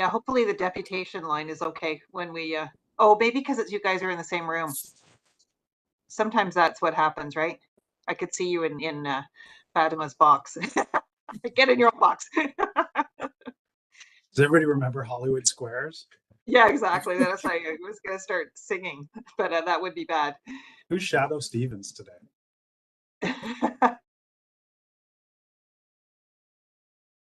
Yeah, hopefully the deputation line is okay when we, oh, maybe because it's you guys are in the same room. Sometimes that's what happens, right? I could see you in Fatima's box. Get in your own box. Does everybody remember Hollywood Squares? Yeah, exactly. That's how I was going to start singing, but that would be bad. Who's Shadow Stevens today?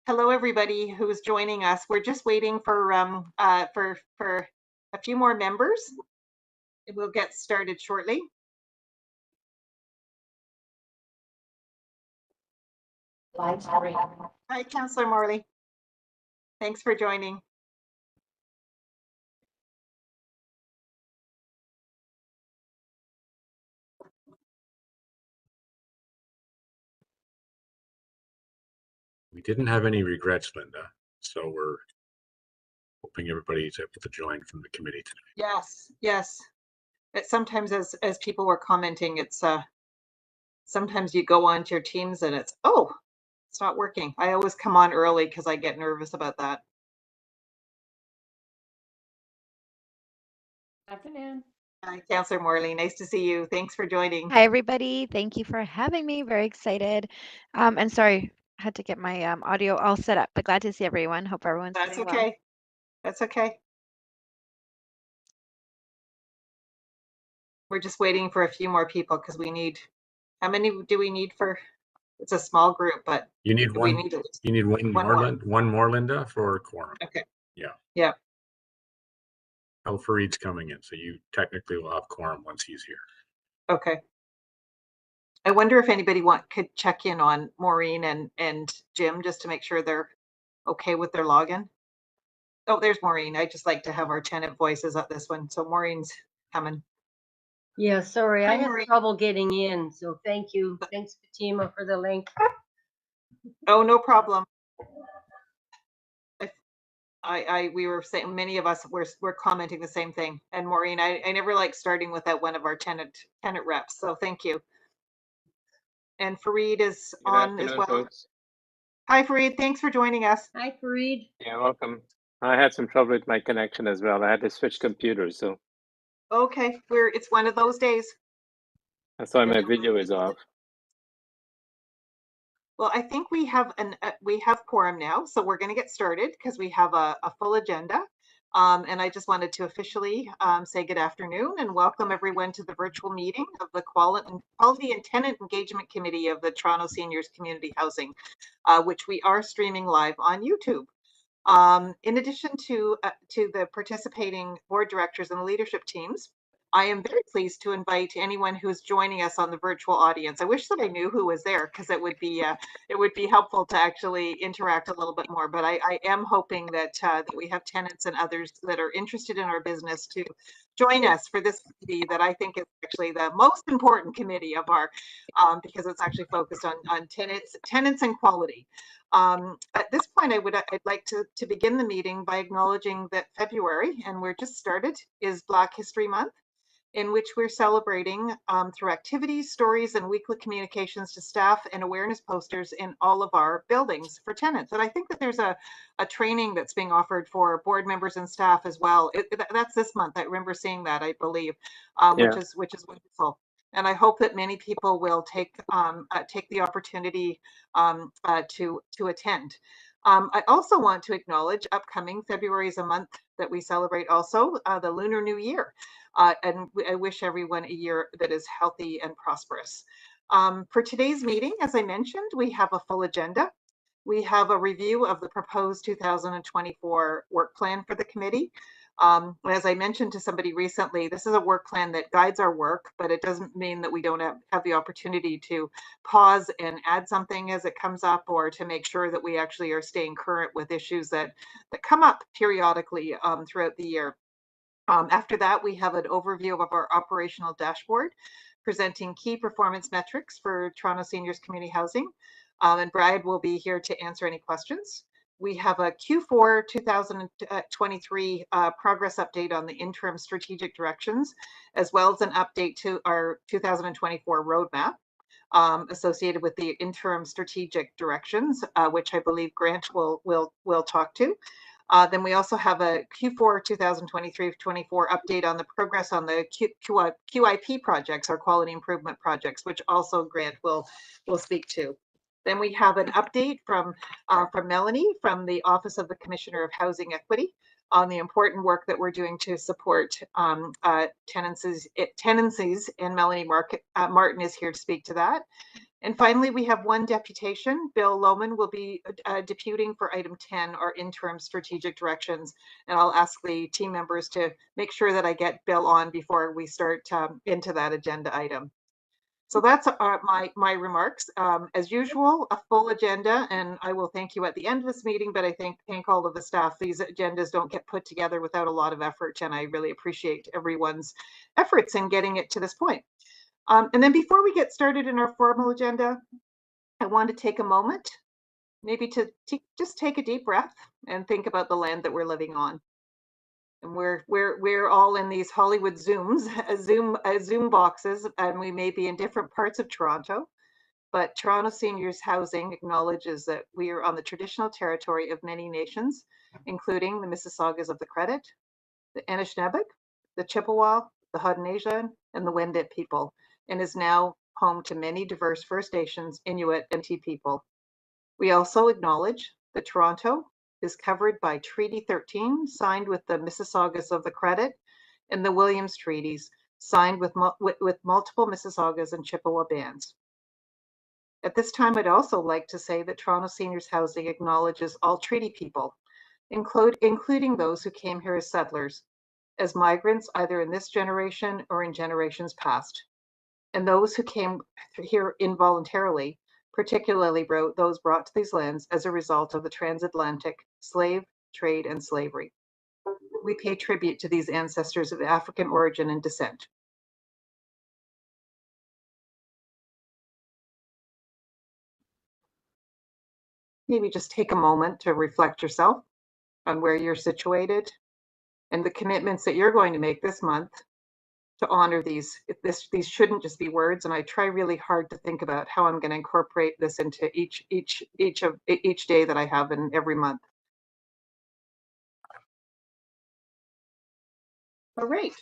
Hello, everybody who's joining us. We're just waiting for a few more members. We'll get started shortly. Hi, Councillor Morley. Thanks for joining. We didn't have any regrets, Linda, so we're hoping everybody's able to join from the committee today. Yes, yes. But sometimes as people were commenting, it's sometimes you go onto your Teams and it's not working. I always come on early because I get nervous about that. Afternoon. Hi, Councillor Morley. Nice to see you. Thanks for joining. Hi, everybody. Thank you for having me. Very excited. And sorry, I had to get my audio all set up, but glad to see everyone. Hope everyone's That's doing okay. well. That's okay. We're just waiting for a few more people because we need, how many do we need for, it's a small group, but You need we one. need You need one more. One more, Linda, for quorum. Okay. Yeah. Yeah. Farid's coming in, so you technically will have quorum once he's here. Okay. I wonder if anybody could check in on Maureen and Jim just to make sure they're okay with their login. Oh, there's Maureen. I just like to have our tenant voices at this one. So Maureen's coming. Yeah, sorry, Hi, I had Maureen. trouble getting in, so thank you. Thanks, Fatima, for the link. Oh, no problem. We were saying, many of us were commenting the same thing. And Maureen, I never like starting without one of our tenant reps. So thank you. And Farid is on as well. Folks. Hi, Farid. Thanks for joining us. Hi, Farid. Yeah, welcome. I had some trouble with my connection as well. I had to switch computers, so Okay, it's one of those days. that's why my video is off. Well, I think we have quorum now, so we're going to get started because we have a full agenda. And I just wanted to officially say good afternoon and welcome everyone to the virtual meeting of the Quality and Tenant Engagement Committee of the Toronto Seniors Community Housing, which we are streaming live on YouTube. In addition to the participating board directors and leadership teams, I am very pleased to invite anyone who is joining us on the virtual audience. I wish that I knew who was there because it would be helpful to actually interact a little bit more. But I am hoping that we have tenants and others that are interested in our business to join us for this committee that I think is actually the most important committee of our because it's actually focused on tenants and quality. At this point, I'd like to begin the meeting by acknowledging that February, and we're just started, is Black History Month, in which we're celebrating through activities, stories, and weekly communications to staff and awareness posters in all of our buildings for tenants. And I think that there's a training that's being offered for board members and staff as well. That's this month. I remember seeing that, I believe, which is wonderful. And I hope that many people will take the opportunity to attend. I also want to acknowledge upcoming February is a month that we celebrate also the Lunar New Year. And I wish everyone a year that is healthy and prosperous. For today's meeting, as I mentioned, we have a full agenda. We have a review of the proposed 2024 work plan for the committee. As I mentioned to somebody recently, this is a work plan that guides our work, but it doesn't mean that we don't have the opportunity to pause and add something as it comes up, or to make sure that we actually are staying current with issues that come up periodically throughout the year. After that, we have an overview of our operational dashboard, presenting key performance metrics for Toronto Seniors Community Housing. And Brad will be here to answer any questions. We have a Q4 2023 progress update on the interim strategic directions, as well as an update to our 2024 roadmap associated with the interim strategic directions, which I believe Grant will talk to. Then we also have a Q4 2023-24 update on the progress on the QIP projects, our quality improvement projects, which also Grant will speak to. Then we have an update from Melanie from the Office of the Commissioner of Housing Equity on the important work that we're doing to support tenancies, and Melanie Martin is here to speak to that. And finally, we have one deputation. Bill Lohman will be deputing for item 10, our interim strategic directions. And I'll ask the team members to make sure that I get Bill on before we start into that agenda item. So that's my remarks. As usual, a full agenda, and I will thank you at the end of this meeting, but I thank all of the staff. These agendas don't get put together without a lot of effort, and I really appreciate everyone's efforts in getting it to this point. And then before we get started in our formal agenda, I want to take a moment, maybe to just take a deep breath and think about the land that we're living on. And we're all in these Hollywood Zooms, Zoom boxes, and we may be in different parts of Toronto, but Toronto Seniors Housing acknowledges that we are on the traditional territory of many nations, including the Mississaugas of the Credit, the Anishinaabe, the Chippewa, the Haudenosaunee, and the Wendat people, and is now home to many diverse First Nations, Inuit, and Métis people. We also acknowledge that Toronto is covered by Treaty 13, signed with the Mississaugas of the Credit, and the Williams Treaties, signed with multiple Mississaugas and Chippewa bands. At this time, I'd also like to say that Toronto Seniors Housing acknowledges all treaty people, including those who came here as settlers, as migrants either in this generation or in generations past, and those who came here involuntarily, particularly those brought to these lands as a result of the transatlantic slave trade and slavery. We pay tribute to these ancestors of African origin and descent. Maybe just take a moment to reflect yourself on where you're situated and the commitments that you're going to make this month to honor these. These shouldn't just be words, and I try really hard to think about how I'm going to incorporate this into each day that I have in every month. All right,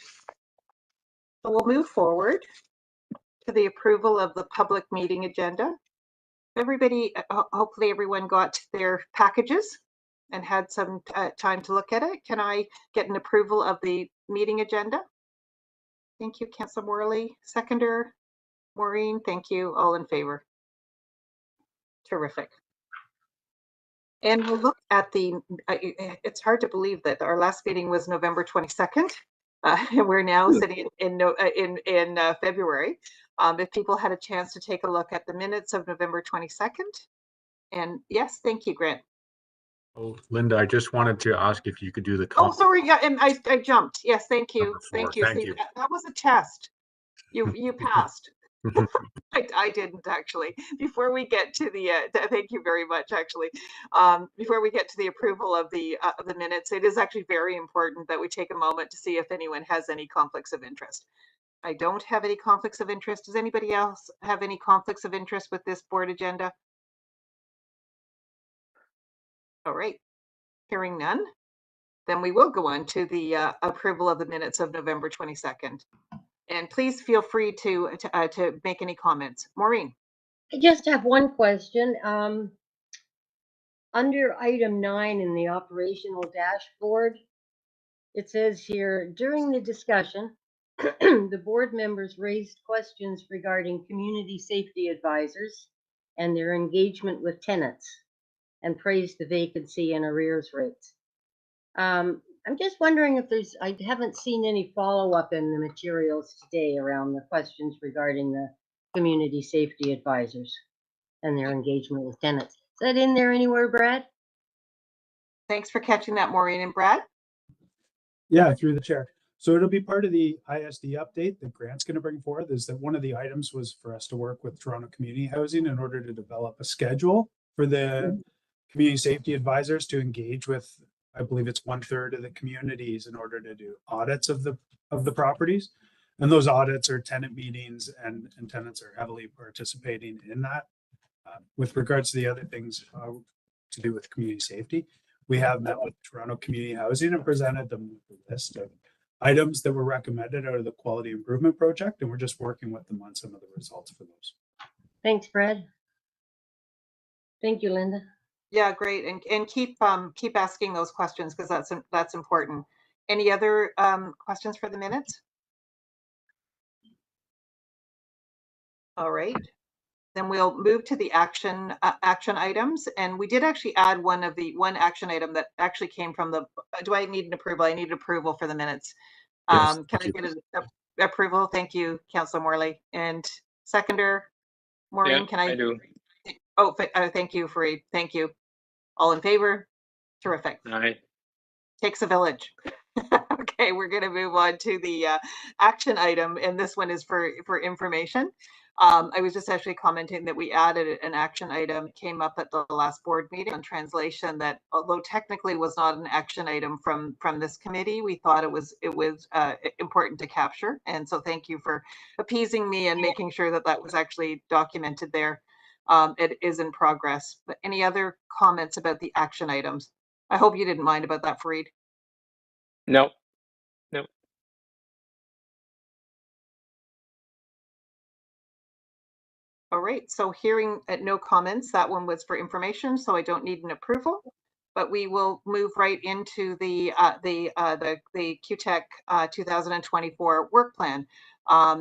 so we'll move forward to the approval of the public meeting agenda. Everybody, hopefully everyone got their packages and had some time to look at it. Can I get an approval of the meeting agenda? Thank you, Councillor Morley. Seconder, Maureen, thank you. All in favor? Terrific. And we'll look at the, it's hard to believe that our last meeting was November 22nd. And we're now sitting in February. If people had a chance to take a look at the minutes of November 22nd. And yes, thank you, Grant. Oh, Linda, I just wanted to ask if you could do the Oh, sorry, yeah, and I jumped. Yes, thank you. Number 4. Thank you. Thank See, you. that was a test. You passed. I didn't actually. Before we get to the, thank you very much, actually. Before we get to the approval of the minutes, it is actually very important that we take a moment to see if anyone has any conflicts of interest. I don't have any conflicts of interest. Does anybody else have any conflicts of interest with this board agenda? All right, hearing none, then we will go on to the approval of the minutes of November 22nd. And please feel free to make any comments. Maureen. I just have one question. Under item 9 in the operational dashboard, it says here, during the discussion, the board members raised questions regarding community safety advisors and their engagement with tenants and praised the vacancy and arrears rates. I'm just wondering if I haven't seen any follow-up in the materials today around the questions regarding the community safety advisors and their engagement with tenants. Is that in there anywhere, Brad? Thanks for catching that, Maureen. And Brad? Yeah, through the chair. So it'll be part of the ISD update that Grant's going to bring forth, is that one of the items was for us to work with Toronto Community Housing in order to develop a schedule for the community safety advisors to engage with, I believe it's 1/3 of the communities in order to do audits of the properties. And those audits are tenant meetings, and tenants are heavily participating in that. With regards to the other things to do with community safety, we have met with Toronto Community Housing and presented them with a list of items that were recommended out of the quality improvement project, and we're just working with them on some of the results for those. Thanks, Fred. Thank you, Linda. Yeah, great. And keep asking those questions because that's important. Any other questions for the minutes? All right. Then we'll move to the action items. And we did actually add one action item that actually came from the, do I need an approval? I need approval for the minutes. Yes, Can I get an approval? Thank you, Councilor Morley. And seconder, Maureen, Yeah, can I do. Oh, thank you, Fareed. Thank you. All in favor? Terrific. Aye. Takes a village. Okay, we're going to move on to the action item, and this one is for information. I was just actually commenting that we added an action item, came up at the last board meeting on translation, that although technically was not an action item from this committee, we thought it was important to capture. And so thank you for appeasing me and making sure that that was actually documented there. It is in progress. But any other comments about the action items? I hope you didn't mind about that, Fareed. No. All right, so hearing no comments, that one was for information, so I don't need an approval. But we will move right into the QTech 2024 work plan.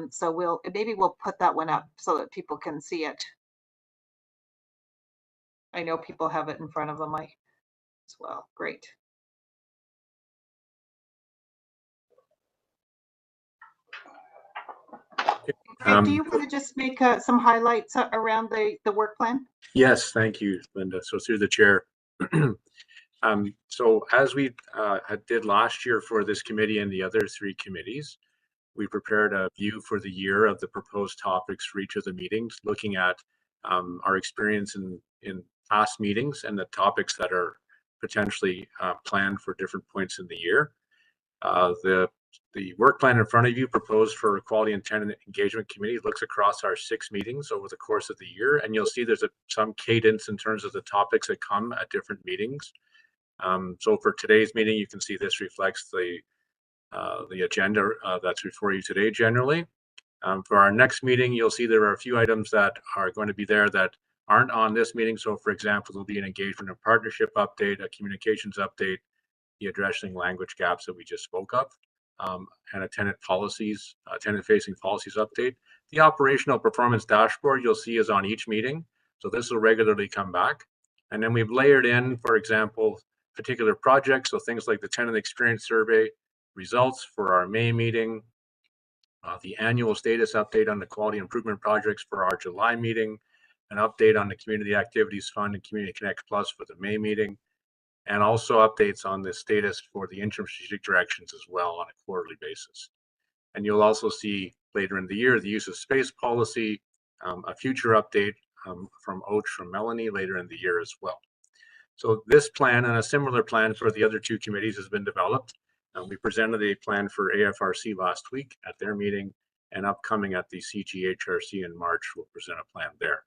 So maybe we'll put that one up so that people can see it. I know people have it in front of them as well. Great. Do you want to just make some highlights around the work plan? Yes, thank you, Linda. So through the chair. So as we did last year for this committee and the other three committees, we prepared a view for the year of the proposed topics for each of the meetings, looking at our experience in past meetings and the topics that are potentially planned for different points in the year. The work plan in front of you proposed for Quality and Tenant Engagement Committee looks across our 6 meetings over the course of the year, and you'll see there's some cadence in terms of the topics that come at different meetings. So for today's meeting, you can see this reflects the agenda that's before you today generally. For our next meeting, you'll see there are a few items that are going to be there that aren't on this meeting. So for example, there'll be an engagement and partnership update, a communications update, the addressing language gaps that we just spoke of, and a tenant-facing policies update. The operational performance dashboard you'll see is on each meeting. So this will regularly come back. And then we've layered in, for example, particular projects. So things like the tenant experience survey results for our May meeting, the annual status update on the quality improvement projects for our July meeting, an update on the Community Activities Fund and Community Connect Plus for the May meeting, and also updates on the status for the interim strategic directions as well on a quarterly basis. And you'll also see later in the year the use of space policy, a future update from Melanie later in the year as well. So this plan and a similar plan for the other 2 committees has been developed. We presented a plan for AFRC last week at their meeting, and upcoming at the CGHRC in March, we'll present a plan there.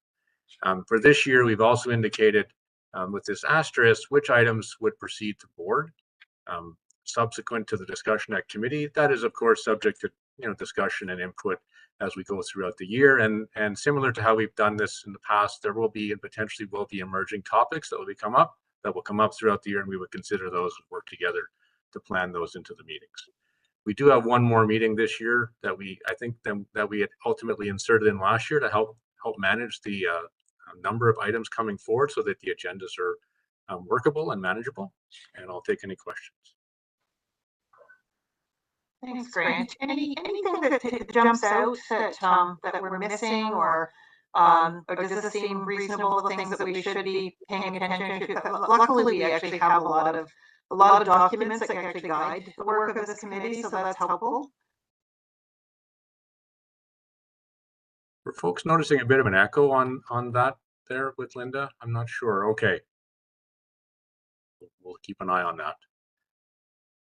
For this year, we've also indicated with this asterisk which items would proceed to board subsequent to the discussion at committee. That is, of course, subject to discussion and input as we go throughout the year. And similar to how we've done this in the past, there will be and potentially will be emerging topics that will come up throughout the year, and we would consider those and work together to plan those into the meetings. We do have one more meeting this year that we had ultimately inserted in last year to help manage the number of items coming forward so that the agendas are workable and manageable. And I'll take any questions. Thanks, Grant. Anything that jumps out that we're missing, or does this seem reasonable? The things that we should be paying attention to. Luckily, we actually have a lot of documents that actually guide the work of this committee, so that's helpful. Were folks noticing a bit of an echo on that there with Linda? I'm not sure. Okay. We'll keep an eye on that.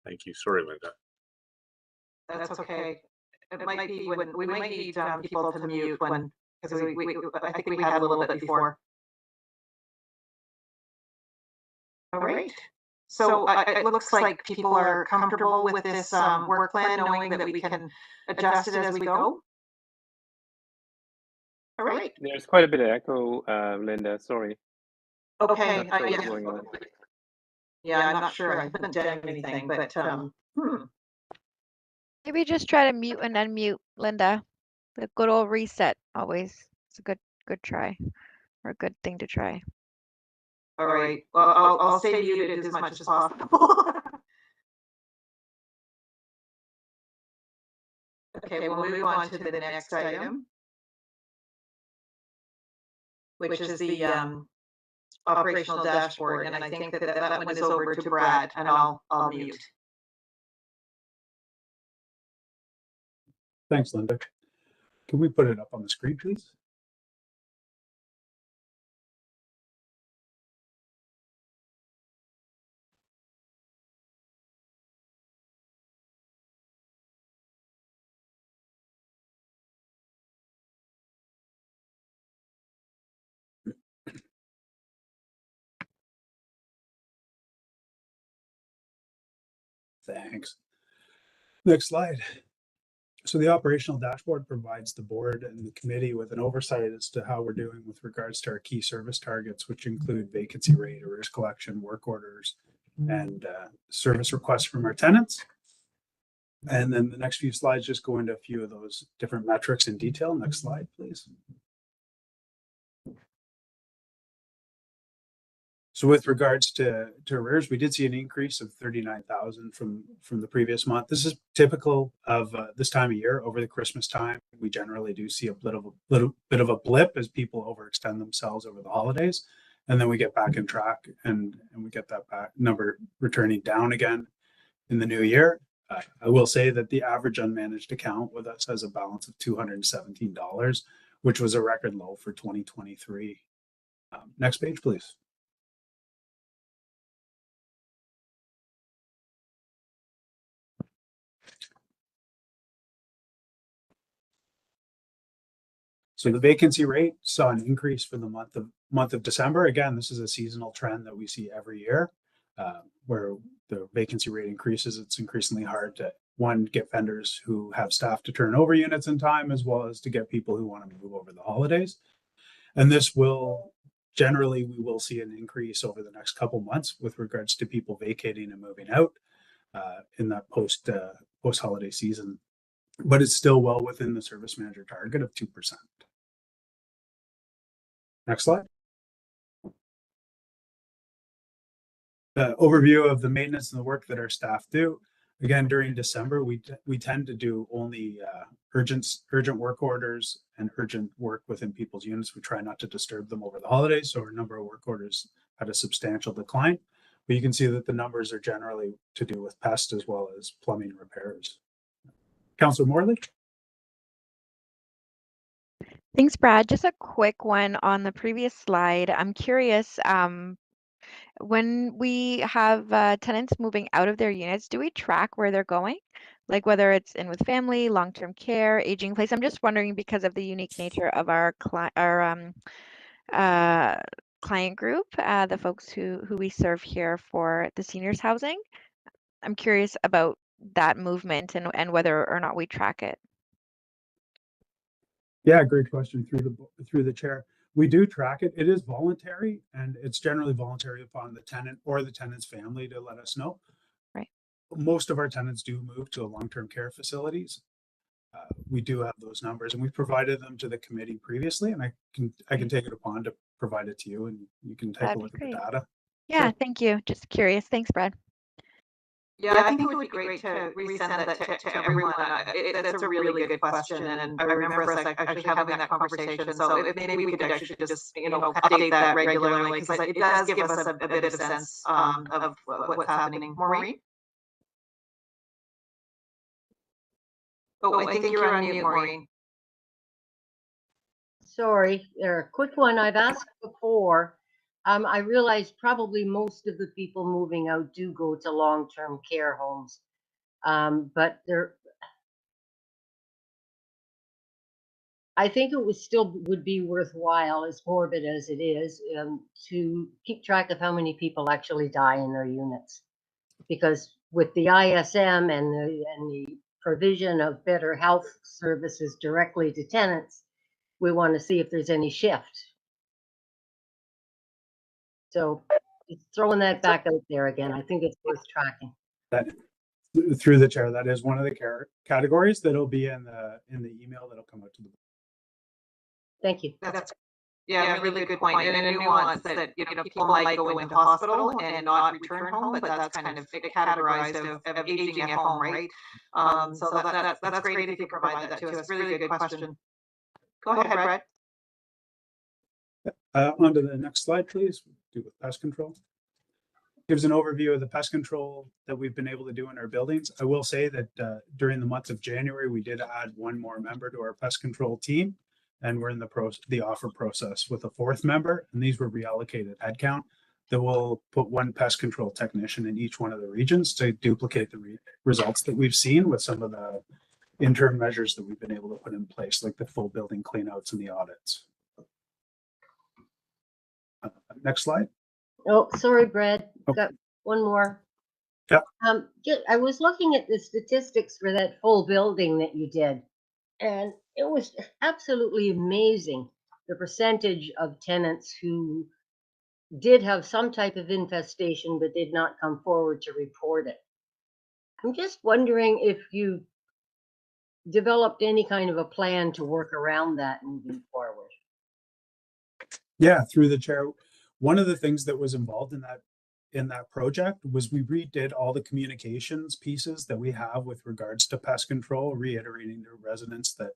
Thank you. Sorry, Linda. That's okay. It might be when we might need people to mute because I think we had a little bit before. All right. So it looks like people are comfortable with this work plan, knowing that we can adjust it as we go. All right. There's quite a bit of echo, Linda. Sorry. Okay. Not sure what's Yeah. going on. Yeah, I'm not sure. I haven't done anything, but Maybe just try to mute and unmute, Linda. The good old reset always. It's a good try or a good thing to try. all right. Well, I'll stay muted as much as possible. Okay, we'll move on to the next item, which is the operational dashboard, and I think that one is over to Brad, and I'll mute. Thanks, Linda. Can we put it up on the screen, please? Thanks. Next slide. So the operational dashboard provides the board and the committee with an oversight as to how we're doing with regards to our key service targets, which include vacancy rate, arrears collection, work orders, and service requests from our tenants. And then the next few slides just go into a few of those different metrics in detail. Next slide, please. So with regards to arrears, we did see an increase of 39,000 from the previous month. This is typical of this time of year. Over the Christmas time, we generally do see a little bit of a blip as people overextend themselves over the holidays, and then we get back in track and we get that back number returning down again in the new year. I will say that the average unmanaged account with us has a balance of $217, which was a record low for 2023. Next page, please. So the vacancy rate saw an increase for the month of December. Again, this is a seasonal trend that we see every year, where the vacancy rate increases. It's increasingly hard to, one, get vendors who have staff to turn over units in time, as well as to get people who want to move over the holidays. And this will generally, we will see an increase over the next couple months with regards to people vacating and moving out in that post holiday season. But it's still well within the service manager target of 2%. Next slide. Overview of the maintenance and the work that our staff do. Again, during December, we tend to do only urgent work orders and urgent work within people's units. We try not to disturb them over the holidays, so our number of work orders had a substantial decline. But you can see that the numbers are generally to do with pest as well as plumbing repairs. Councillor Morley. Thanks, Brad. Just a quick one on the previous slide. I'm curious, when we have tenants moving out of their units, do we track where they're going? Like whether it's in with family, long-term care, aging place? I'm just wondering because of the unique nature of our client group, the folks who we serve here for the seniors housing. I'm curious about that movement and whether or not we track it. Yeah, great question through the chair. We do track it. It is voluntary, and it's generally voluntary upon the tenant or the tenant's family to let us know. Right. Most of our tenants do move to long-term care facilities. We do have those numbers, and we've provided them to the committee previously, and I can take it upon to provide it to you, and you can take a look at the data. Yeah, Sure. thank you. Just curious. Thanks, Brad. Yeah, I think it would be great to resend that to everyone. That's a really good question, and I remember us actually having that conversation. So maybe we could actually just update that regularly, because it does give us a bit of sense of what's happening. Maureen? Oh, I think you're on mute, Maureen. Sorry, there. A quick one I've asked before. I realize probably most of the people moving out do go to long-term care homes, but I think it would be worthwhile, as morbid as it is, to keep track of how many people actually die in their units. because with the ISM and the provision of better health services directly to tenants, we want to see if there's any shift. So just throwing that back out there again, I think it's worth tracking. That through the chair, that is one of the categories that'll be in the email that'll come out to the. Thank you. That's, yeah, really good point. And a nuance that, people might go into hospital and not return home, but that's kind of categorized of aging at home, right? So that's great if you provide that to us. Really good question. Go ahead, Brett. On to the next slide, please. Do with pest control. Gives an overview of the pest control that we've been able to do in our buildings. I will say that during the month of January, we did add one more member to our pest control team, and we're in the offer process with a fourth member, and these were reallocated headcount that will put one pest control technician in each one of the regions to duplicate the results that we've seen with some of the interim measures that we've been able to put in place, like the full building cleanouts and the audits. Next slide. Oh, sorry, Brad. Oh. Got one more. Yeah. I was looking at the statistics for that full building that you did, and it was absolutely amazing the percentage of tenants who did have some type of infestation but did not come forward to report it. I'm just wondering if you developed any kind of a plan to work around that moving forward. Yeah, through the chair. One of the things that was involved in that project was we redid all the communications pieces that we have with regards to pest control, reiterating to residents that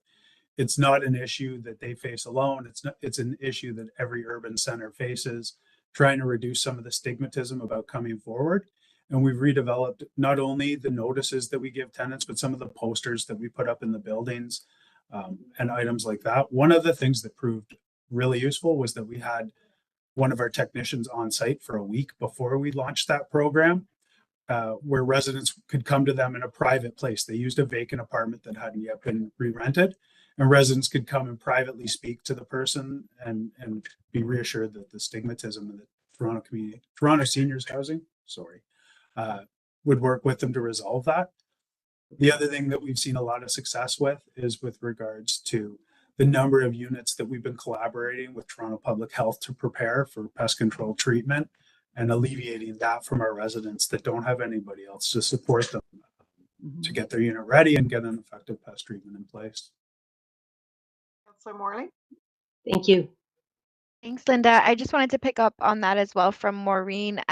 it's not an issue that they face alone. It's an issue that every urban center faces, trying to reduce some of the stigmatism about coming forward. And we've redeveloped not only the notices that we give tenants, but some of the posters that we put up in the buildings and items like that. One of the things that proved really useful was that we had one of our technicians on site for a week before we launched that program, where residents could come to them in a private place. They used a vacant apartment that hadn't yet been re-rented, and residents could come and privately speak to the person and be reassured that the stigmatism of the Toronto Seniors Housing, would work with them to resolve that. The other thing that we've seen a lot of success with is with regards to the number of units that we've been collaborating with Toronto Public Health to prepare for pest control treatment and alleviating that from our residents that don't have anybody else to support them to get their unit ready and get an effective pest treatment in place. Councillor Morley. Thank you. Thanks, Linda. I just wanted to pick up on that as well from Maureen.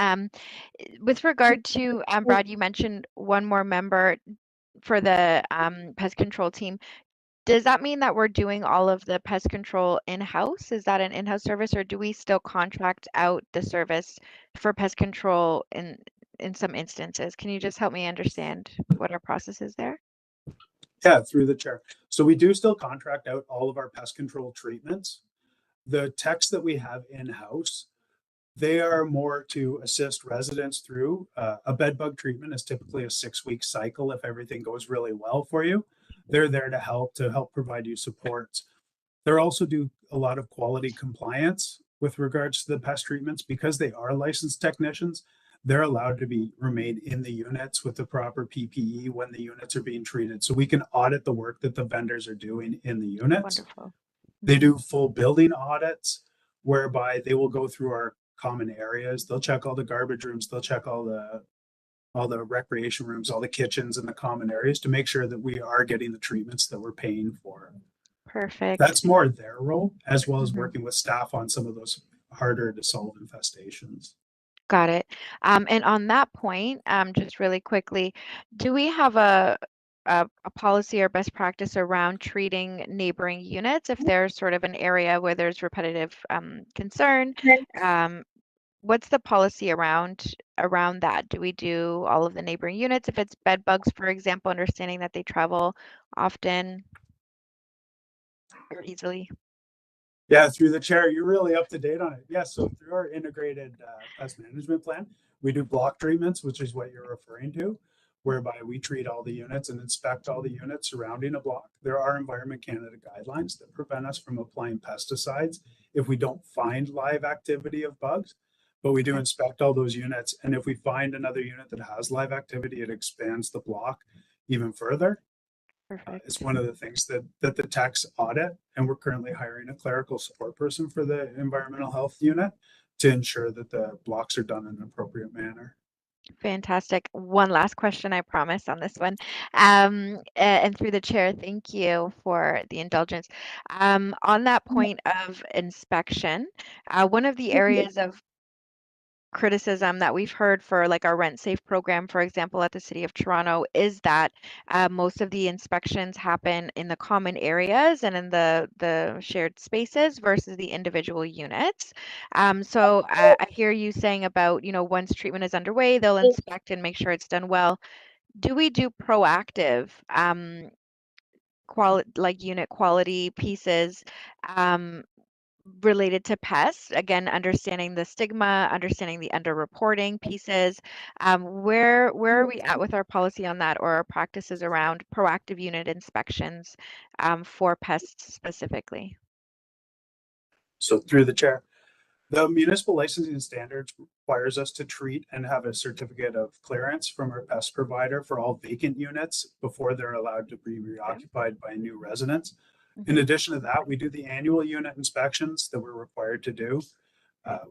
With regard to, Brad, you mentioned one more member for the pest control team. Does that mean that we're doing all of the pest control in-house? Is that an in-house service, or do we still contract out the service for pest control in some instances? Can you just help me understand what our process is there? Yeah, through the chair. So we do still contract out all of our pest control treatments. The techs that we have in-house, they are more to assist residents through a bed bug treatment is typically a 6-week cycle if everything goes really well for you. They're there to help provide you support. They also do a lot of quality compliance with regards to the pest treatments because they are licensed technicians. They're allowed to remain in the units with the proper PPE when the units are being treated. So we can audit the work that the vendors are doing in the units. Wonderful. They do full building audits whereby they will go through our common areas. They'll check all the garbage rooms. They'll check all the recreation rooms, all the kitchens and the common areas to make sure that we are getting the treatments that we're paying for. Perfect. That's more their role, as well as working with staff on some of those harder to solve infestations. Got it. And on that point, just really quickly, do we have a policy or best practice around treating neighboring units if there's sort of an area where there's repetitive concern? What's the policy around that? Do we do all of the neighboring units if it's bed bugs, for example, understanding that they travel often or easily? Yeah, through the chair, you're really up to date on it. Yes, so through our integrated pest management plan, we do block treatments, which is what you're referring to, whereby we treat all the units and inspect all the units surrounding a block. There are Environment Canada guidelines that prevent us from applying pesticides if we don't find live activity of bugs. But we do inspect all those units, and if we find another unit that has live activity, it expands the block even further. Perfect. It's one of the things that the techs audit, and we're currently hiring a clerical support person for the environmental health unit to ensure that the blocks are done in an appropriate manner. Fantastic. One last question, I promise, on this one. And through the chair, thank you for the indulgence. On that point of inspection, one of the areas of criticism that we've heard for like our rent safe program, for example, at the City of Toronto, is that most of the inspections happen in the common areas and in the shared spaces versus the individual units. So I hear you saying about, you know, once treatment is underway, they'll inspect and make sure it's done well. Do we do proactive like unit quality pieces related to pests? Again, understanding the stigma, understanding the underreporting pieces. Where are we at with our policy on that, or our practices around proactive unit inspections for pests specifically? So through the chair, the municipal licensing standards requires us to treat and have a certificate of clearance from our pest provider for all vacant units before they're allowed to be reoccupied by new residents. In addition to that, we do the annual unit inspections that we're required to do,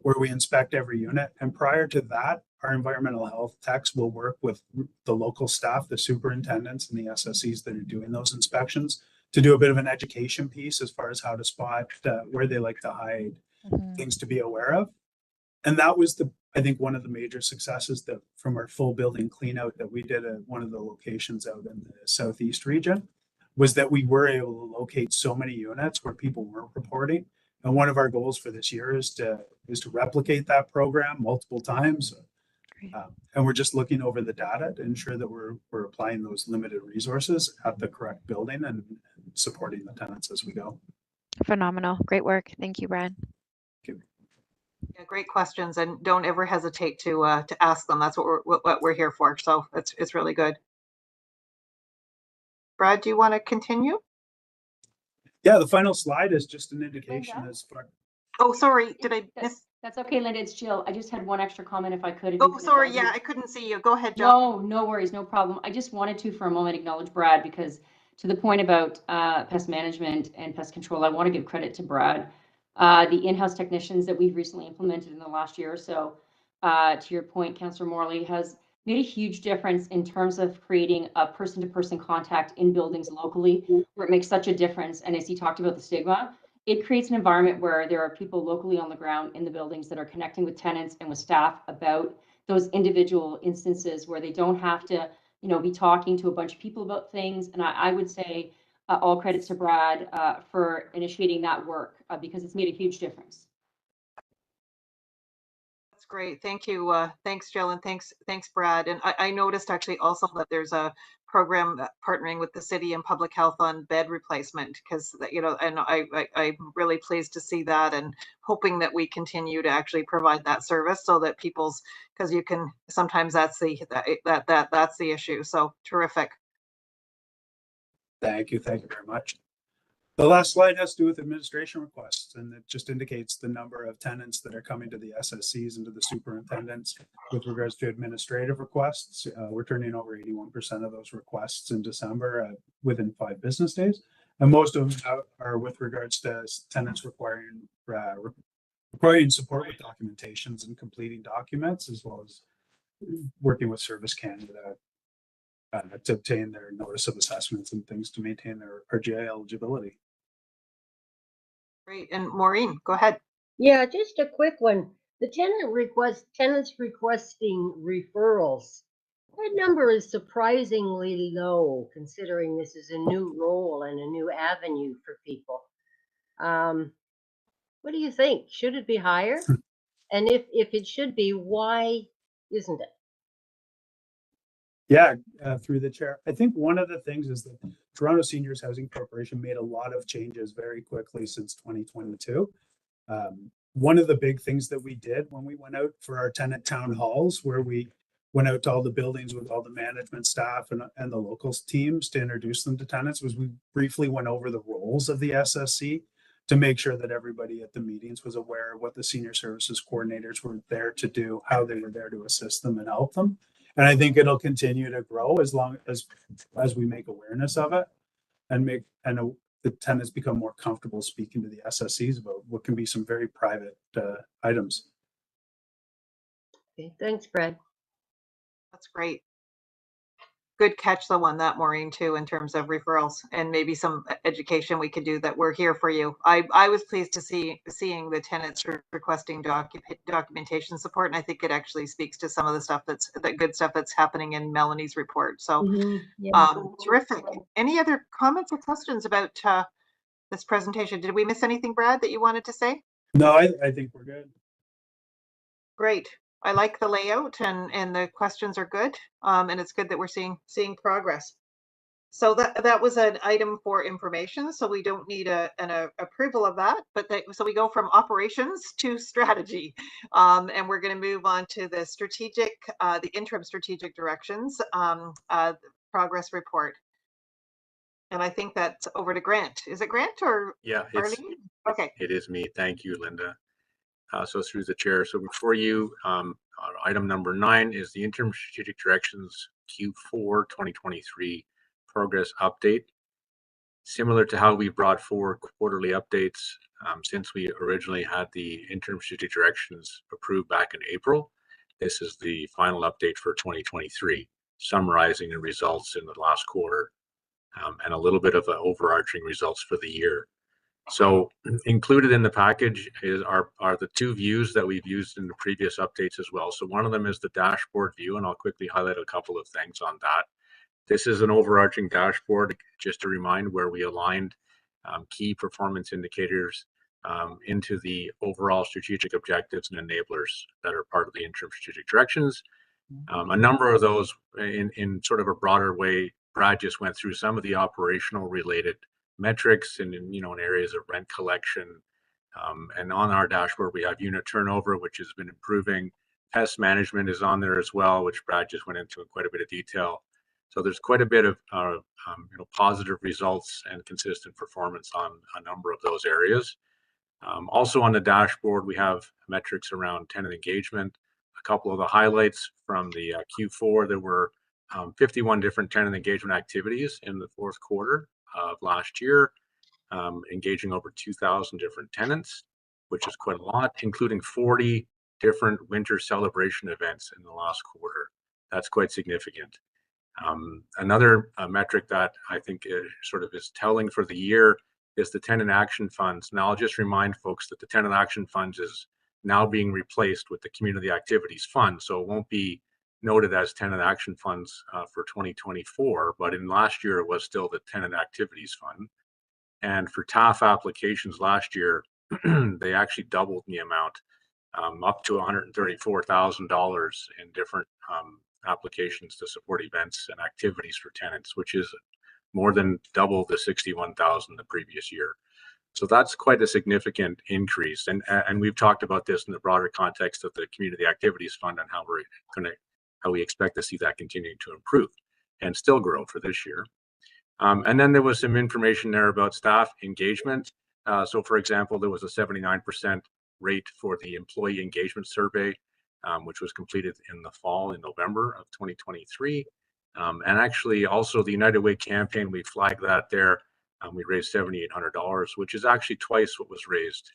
where we inspect every unit. And prior to that, our environmental health techs will work with the local staff, the superintendents and the SSCs that are doing those inspections, to do a bit of an education piece as far as how to spot where they like to hide, things to be aware of. And that was I think one of the major successes that from our full building clean out that we did at one of the locations out in the southeast region, was that we were able to locate so many units where people weren't reporting. And one of our goals for this year is to replicate that program multiple times. And we're just looking over the data to ensure that we're applying those limited resources at the correct building and supporting the tenants as we go. Phenomenal. Great work. Thank you, Brad. Yeah, great questions, and don't ever hesitate to ask them. That's what we're here for. So it's really good. Brad, do you want to continue? Yeah, the final slide is just an indication Linda? as far. Oh, sorry, did I miss? That's okay, Linda, it's Jill. I just had one extra comment if I could. If you Oh, could sorry, indulge me. yeah, I couldn't see you. Go ahead, Jill. No worries, no problem. I just wanted to, for a moment, acknowledge Brad, because to the point about pest management and pest control, I want to give credit to Brad. The in-house technicians that we've recently implemented in the last year or so, to your point, Councillor Morley, has made a huge difference in terms of creating a person-to-person contact in buildings locally, where it makes such a difference. And as he talked about the stigma, it creates an environment where there are people locally on the ground in the buildings that are connecting with tenants and with staff about those individual instances where they don't have to, be talking to a bunch of people about things. And I would say all credits to Brad for initiating that work because it's made a huge difference. That's great. Thank you. Thanks, Jill, and thanks, Brad. And I noticed actually also that there's a program partnering with the city and public health on bed replacement, because and I'm really pleased to see that, and hoping that we continue to actually provide that service so that because you can sometimes that's the issue. So terrific. Thank you very much. The last slide has to do with administration requests, and it just indicates the number of tenants that are coming to the SSCs and to the superintendents with regards to administrative requests. We're turning over 81% of those requests in December within 5 business days. And most of them are with regards to tenants requiring support with documentations and completing documents, as well as working with Service Canada to obtain their notice of assessments and things to maintain their RGI eligibility. Great. And Maureen, go ahead. Yeah, just a quick one. The tenants requesting referrals. That number is surprisingly low, considering this is a new role and a new avenue for people. What do you think? Should it be higher? And if it should be, why isn't it? Yeah, through the chair. I think one of the things is that Toronto Seniors Housing Corporation made a lot of changes very quickly since 2022. One of the big things that we did when we went out for our tenant town halls, where we went out to all the buildings with all the management staff and the local teams to introduce them to tenants, was we briefly went over the roles of the SSC to make sure that everybody at the meetings was aware of what the senior services coordinators were there to do, how they were there to assist them and help them. And I think it'll continue to grow as long as we make awareness of it and the tenants become more comfortable speaking to the SSCs about what can be some very private items. Okay, thanks, Brad. That's great. Good catch though on that, Maureen, too, in terms of referrals and maybe some education we could do, that we're here for you. I was pleased to seeing the tenants requesting documentation support, and I think it actually speaks to some of the stuff that good stuff that's happening in Melanie's report. So Yeah. terrific. Any other comments or questions about this presentation? Did we miss anything, Brad, that you wanted to say? No, I think we're good. Great. I like the layout and the questions are good. And it's good that we're seeing progress. So that was an item for information. So we don't need an approval of that, but so we go from operations to strategy. And we're going to move on to the the interim strategic directions, progress report. And I think that's over to Grant. Is it Grant or Yeah, Arlene? Okay. it is me. Thank you, Linda. So through the chair. So before you, item number 9 is the interim strategic directions Q4 2023 progress update. Similar to how we brought forward quarterly updates since we originally had the interim strategic directions approved back in April, this is the final update for 2023, summarizing the results in the last quarter and a little bit of the overarching results for the year. So included in the package are the 2 views that we've used in the previous updates as well. So one of them is the dashboard view, and I'll quickly highlight a couple of things on that. This is an overarching dashboard, just to remind, where we aligned key performance indicators into the overall strategic objectives and enablers that are part of the interim strategic directions. A number of those in sort of a broader way, Brad just went through some of the operational related metrics and in areas of rent collection, and on our dashboard we have unit turnover, which has been improving. Pest management is on there as well, which Brad just went into in quite a bit of detail. So there's quite a bit of positive results and consistent performance on a number of those areas. Also on the dashboard we have metrics around tenant engagement. A couple of the highlights from the Q4, there were 51 different tenant engagement activities in the 4th quarter of last year, engaging over 2,000 different tenants, which is quite a lot, including 40 different winter celebration events in the last quarter. That's quite significant. Another metric that I think sort of is telling for the year is the tenant action funds. Now I'll just remind folks that the tenant action funds is now being replaced with the community activities fund, so it won't be noted as tenant action funds for 2024, but in last year it was still the tenant activities fund. And for TAF applications last year, they actually doubled the amount, up to $134,000 in different applications to support events and activities for tenants, which is more than double the $61,000 the previous year. So that's quite a significant increase, and we've talked about this in the broader context of the community activities fund and how we expect to see that continuing to improve and still grow for this year. And then there was some information there about staff engagement. So for example, there was a 79% rate for the employee engagement survey, which was completed in the fall, in November of 2023. And actually also the United Way campaign, we flagged that there. We raised $7,800, which is actually twice what was raised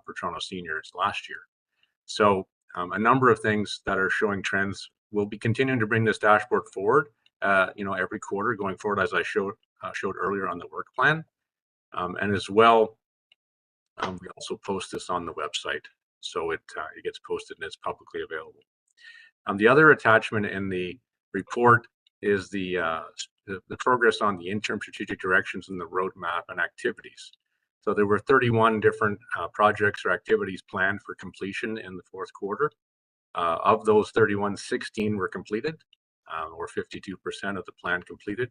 for Toronto seniors last year. So a number of things that are showing trends. We'll be continuing to bring this dashboard forward, every quarter going forward, as I showed earlier on the work plan. And as well, we also post this on the website, so it gets posted and it's publicly available. The other attachment in the report is the progress on the interim strategic directions and the roadmap and activities. So there were 31 different projects or activities planned for completion in the 4th quarter. Of those 31, 16 were completed, or 52% of the plan completed.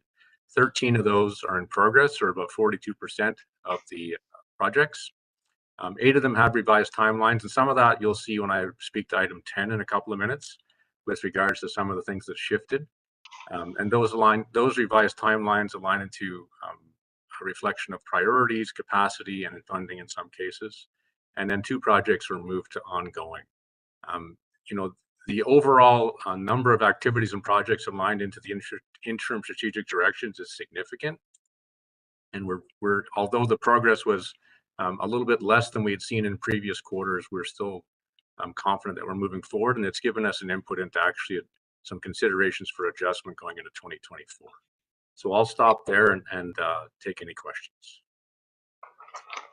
13 of those are in progress, or about 42% of the projects. 8 of them have revised timelines, and some of that you'll see when I speak to item 10 in a couple of minutes with regards to some of the things that shifted. And those revised timelines align into a reflection of priorities, capacity, and funding in some cases. And then 2 projects were moved to ongoing. You know, the overall number of activities and projects aligned into the interim strategic directions is significant. And we're although the progress was a little bit less than we had seen in previous quarters, we're still confident that we're moving forward, and it's given us an input into actually some considerations for adjustment going into 2024. So I'll stop there and take any questions.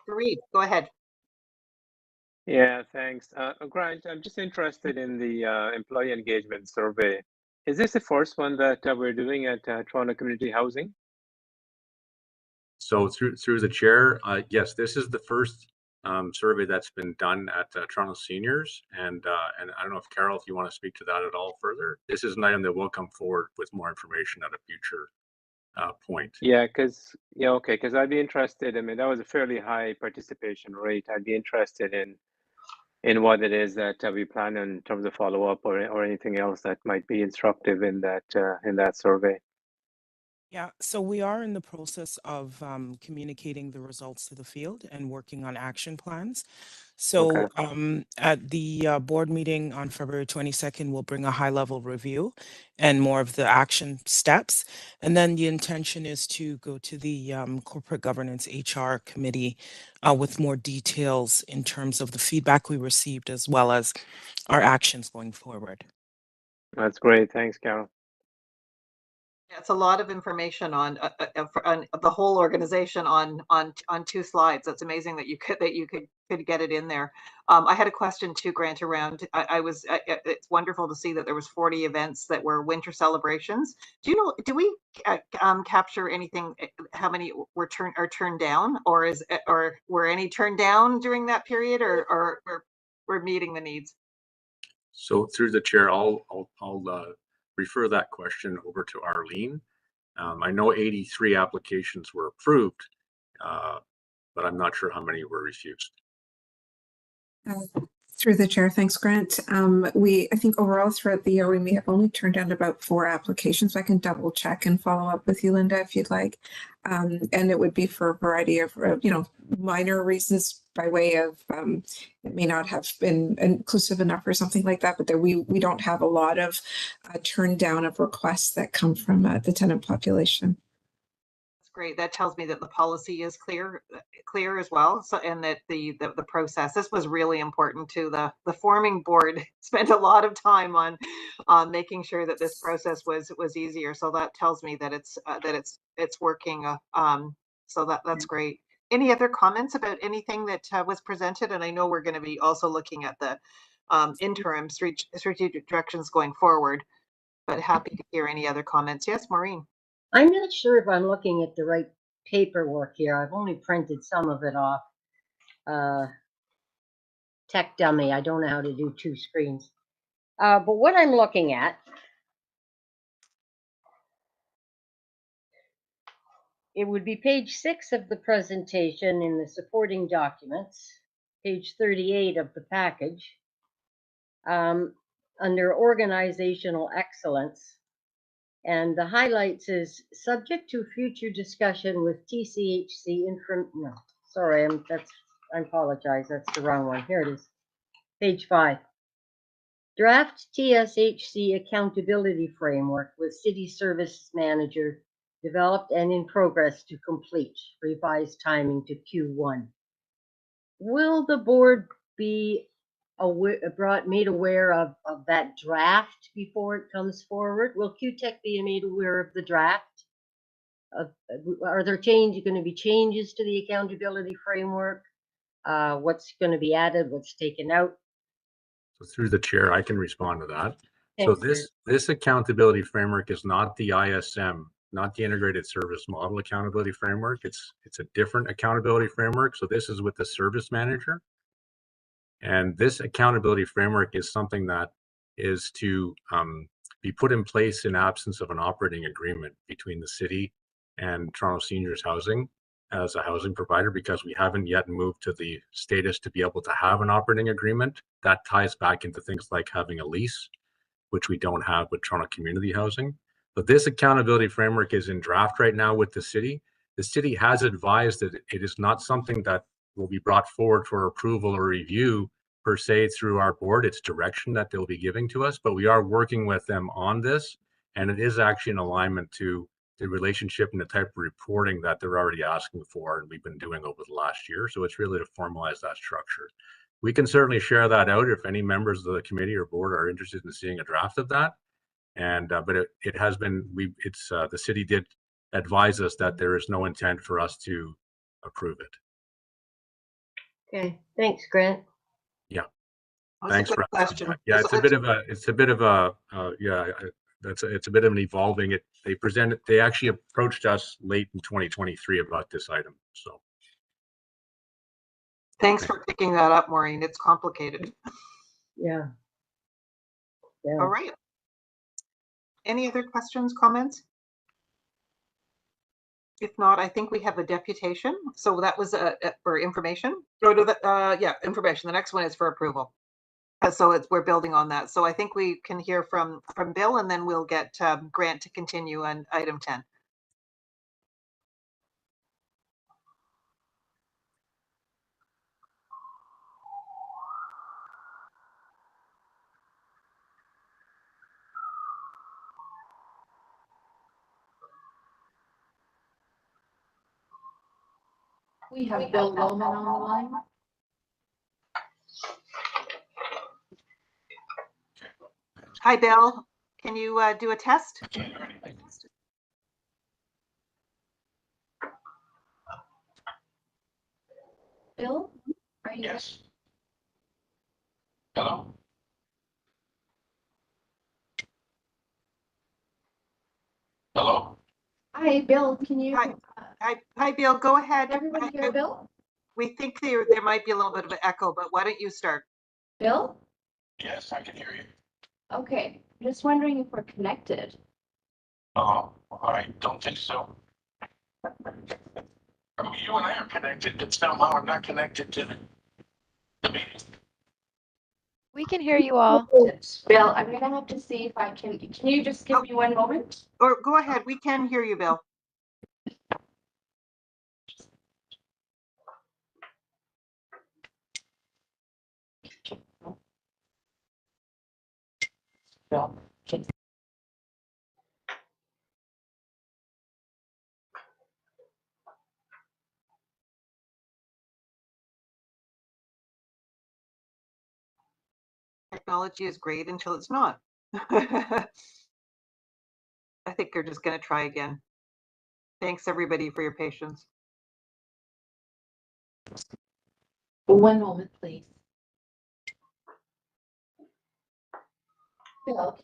Fareed, go ahead. Yeah, thanks. Grant, I'm just interested in the employee engagement survey. Is this the first one that we're doing at Toronto Community Housing? So through the chair, yes, this is the first survey that's been done at Toronto Seniors, and I don't know if Carol, if you want to speak to that at all further. This is an item that will come forward with more information at a future point. Yeah, because I'd be interested. I mean, that was a fairly high participation rate. I'd be interested in what it is that we plan in terms of follow up or anything else that might be instructive in that survey. Yeah, so we are in the process of communicating the results to the field and working on action plans. So at the board meeting on February 22nd, we'll bring a high-level review and more of the action steps. And then the intention is to go to the corporate governance HR committee with more details in terms of the feedback we received as well as our actions going forward. That's great. Thanks, Carol. It's a lot of information on the whole organization on 2 slides. It's amazing that you could get it in there. I had a question too, Grant, around it's wonderful to see that there was 40 events that were winter celebrations. Do we capture anything, how many are turned down, or were any turned down during that period, or we're meeting the needs? So through the chair, I'll refer that question over to Arlene. I know 83 applications were approved, but I'm not sure how many were refused. Through the chair, thanks, Grant. I think overall throughout the year, we may have only turned down about 4 applications. I can double check and follow up with you, Linda, if you'd like. And it would be for a variety of, minor reasons by way of it may not have been inclusive enough or something like that, but we don't have a lot of turn down of requests that come from the tenant population. Great. That tells me that the policy is clear as well. So, and that the process, this was really important to the forming board spent a lot of time on making sure that this process was easier. So that tells me that it's working. So that's great. Any other comments about anything that was presented? And I know we're going to be also looking at the interim strategic directions going forward, but happy to hear any other comments. Yes, Maureen. I'm not sure if I'm looking at the right paperwork here. I've only printed some of it off. Tech dummy. I don't know how to do 2 screens. But what I'm looking at it would be page 6 of the presentation in the supporting documents, page 38 of the package, under organizational excellence. And the highlights is subject to future discussion with TCHC no, sorry, I apologize, that's the wrong one. Here it is, page 5. Draft TSHC accountability framework with city service manager developed and in progress to complete, revised timing to Q1. Will the board be made aware of that draft before it comes forward? Will QTech be made aware of the draft? Are there going to be changes to the accountability framework? What's going to be added? What's taken out? So through the chair, I can respond to that. Thanks, so this accountability framework is not the ISM, not the integrated service model accountability framework. It's a different accountability framework. So this is with the service manager. And this accountability framework is something that is to be put in place in absence of an operating agreement between the city and Toronto Seniors Housing as a housing provider, because we haven't yet moved to the status to be able to have an operating agreement. That ties back into things like having a lease, which we don't have with Toronto Community Housing. But this accountability framework is in draft right now with the city. the city has advised that it is not something that will be brought forward for approval or review per se through our board. It's direction that they'll be giving to us, but we are working with them on this, and it is actually in alignment to the relationship and the type of reporting that they're already asking for and we've been doing over the last year. So it's really to formalize that structure. We can certainly share that out if any members of the committee or board are interested in seeing a draft of that. And but it has been, the city did advise us that there is no intent for us to approve it. Okay, thanks, Grant. Yeah. That's Thanks a for good asking question. that. Yeah, it's a bit of an evolving. They actually approached us late in 2023 about this item. So Thanks for picking that up, Maureen. It's complicated. Yeah. Yeah. All right. Any other questions, comments? If not, I think we have a deputation. So that was for information. Go to the yeah, information. The next one is for approval. So we're building on that. So I think we can hear from Bill, and then we'll get Grant to continue on item 10. We have Bill Loman on the line. Hi, Bill. Can you do a test? Bill, are you? Yes. Hello? Hello? Hi, Bill, can you? Hi, Bill. Go ahead. Everyone hear Bill? We think there might be a little bit of an echo, but why don't you start? Bill? Yes, I can hear you. Okay, just wondering if we're connected. I don't think so. I mean, you and I are connected, but somehow I'm not connected to the meeting. We can hear you all. Bill, I'm gonna have to see if I can you just give me one moment? Or go ahead. We can hear you, Bill. Bill. Technology is great until it's not. I think they're just going to try again. Thanks, everybody, for your patience. One moment, please. Bill.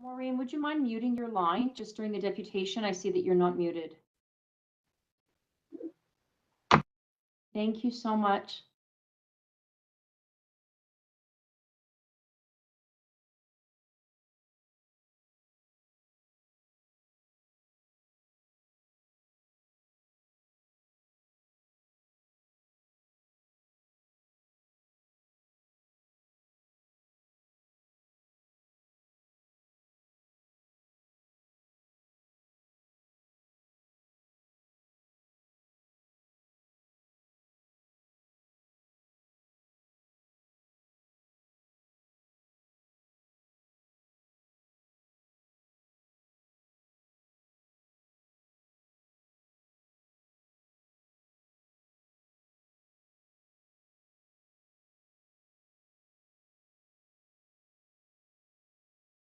Maureen, would you mind muting your line just during the deputation? I see that you're not muted. Thank you so much.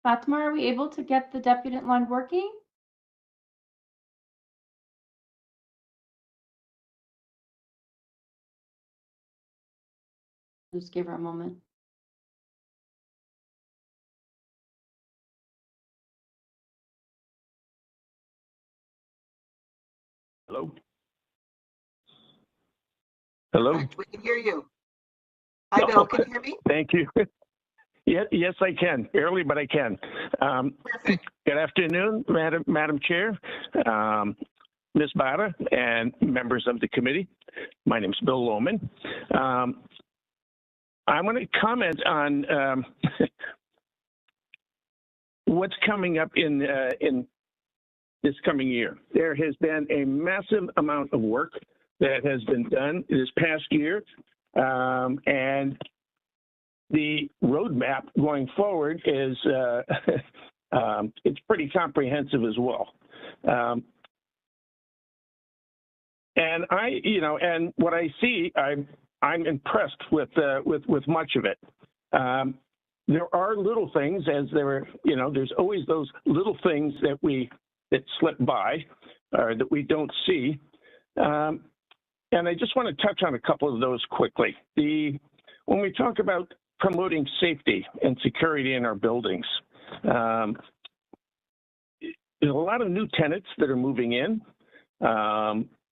Fatima, are we able to get the deputant line working? Just give her a moment. Hello? Hello? We can hear you. Hi, Bill. Can you hear me? Thank you. Yes, I can. Barely, but I can. Perfect. Good afternoon, Madam Chair, Ms. Bada, and members of the committee. My name is Bill Loman. I want to comment on what's coming up in this coming year. There has been a massive amount of work that has been done this past year, and the roadmap going forward is it's pretty comprehensive as well. And and what I see, I'm impressed with much of it. There are little things, as there's always those little things that slip by or that we don't see. And I just want to touch on a couple of those quickly. When we talk about promoting safety and security in our buildings, there's a lot of new tenants that are moving in.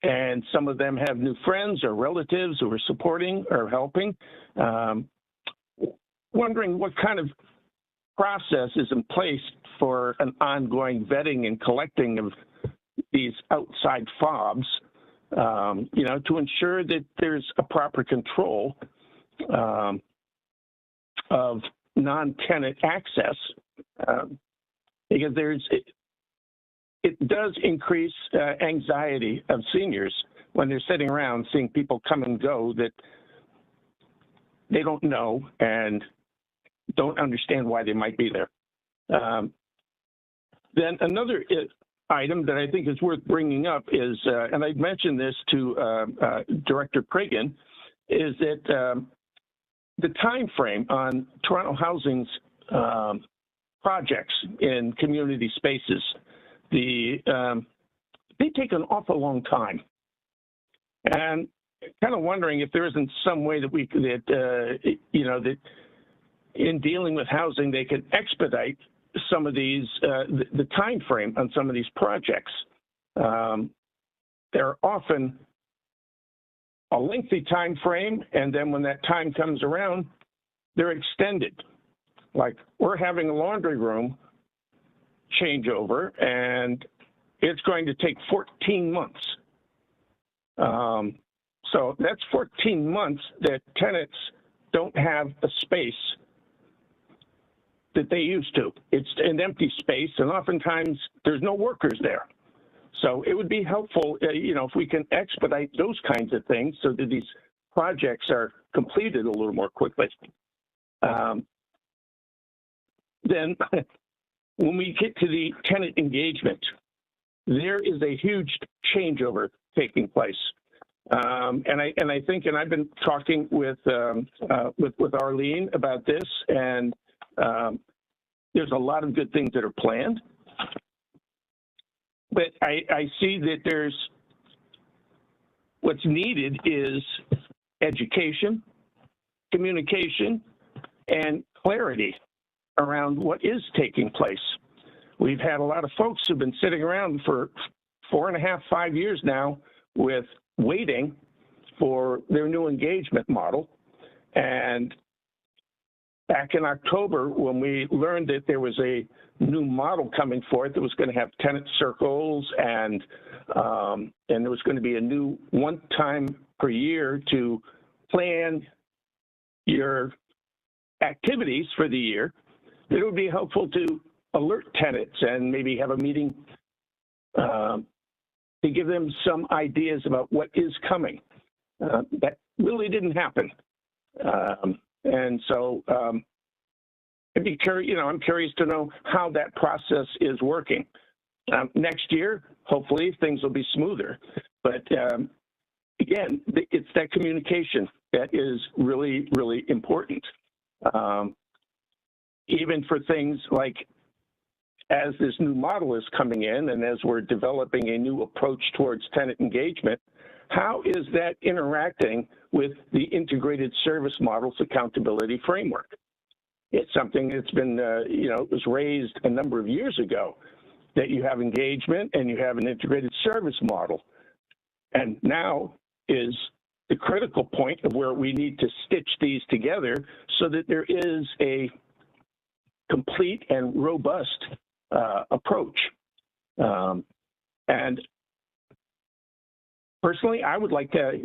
And some of them have new friends or relatives who are supporting or helping. Wondering what kind of process is in place for an ongoing vetting and collecting of these outside fobs, to ensure that there's a proper control of non-tenant access, because it does increase anxiety of seniors when they're sitting around seeing people come and go that they don't know and don't understand why they might be there. Then another item that I think is worth bringing up is, and I mentioned this to Director Cragen, is that the time frame on Toronto Housing's projects in community spaces, they take an awful long time. And kind of wondering if there isn't some way that that in dealing with housing, they could expedite some of these, the time frame on some of these projects. They're often a lengthy time frame, and then when that time comes around, they're extended. Like, we're having a laundry room changeover, and it's going to take 14 months. So that's 14 months that tenants don't have a space that they used to. It's an empty space, and oftentimes there's no workers there. So it would be helpful, if we can expedite those kinds of things so that these projects are completed a little more quickly. Then when we get to the tenant engagement, there is a huge changeover taking place. And I think, and I've been talking with Arlene about this, and there's a lot of good things that are planned. But I see that what's needed is education, communication, and clarity around what is taking place. We've had a lot of folks who've been sitting around for 4.5, 5 years now with waiting for their new engagement model. And back in October, when we learned that there was a new model coming forth that was going to have tenant circles, and there was going to be a new one time per year to plan your activities for the year, that it would be helpful to alert tenants and maybe have a meeting to give them some ideas about what is coming. That really didn't happen. And so I'm curious to know how that process is working. Next year, hopefully things will be smoother. But again, it's that communication that is really, really important. Even for things like, as this new model is coming in and as we're developing a new approach towards tenant engagement, how is that interacting with the integrated service models accountability framework? It's something that's been, it was raised a number of years ago, that you have engagement and you have an integrated service model. And now is the critical point of where we need to stitch these together so that there is a complete and robust approach. And personally, I would like to,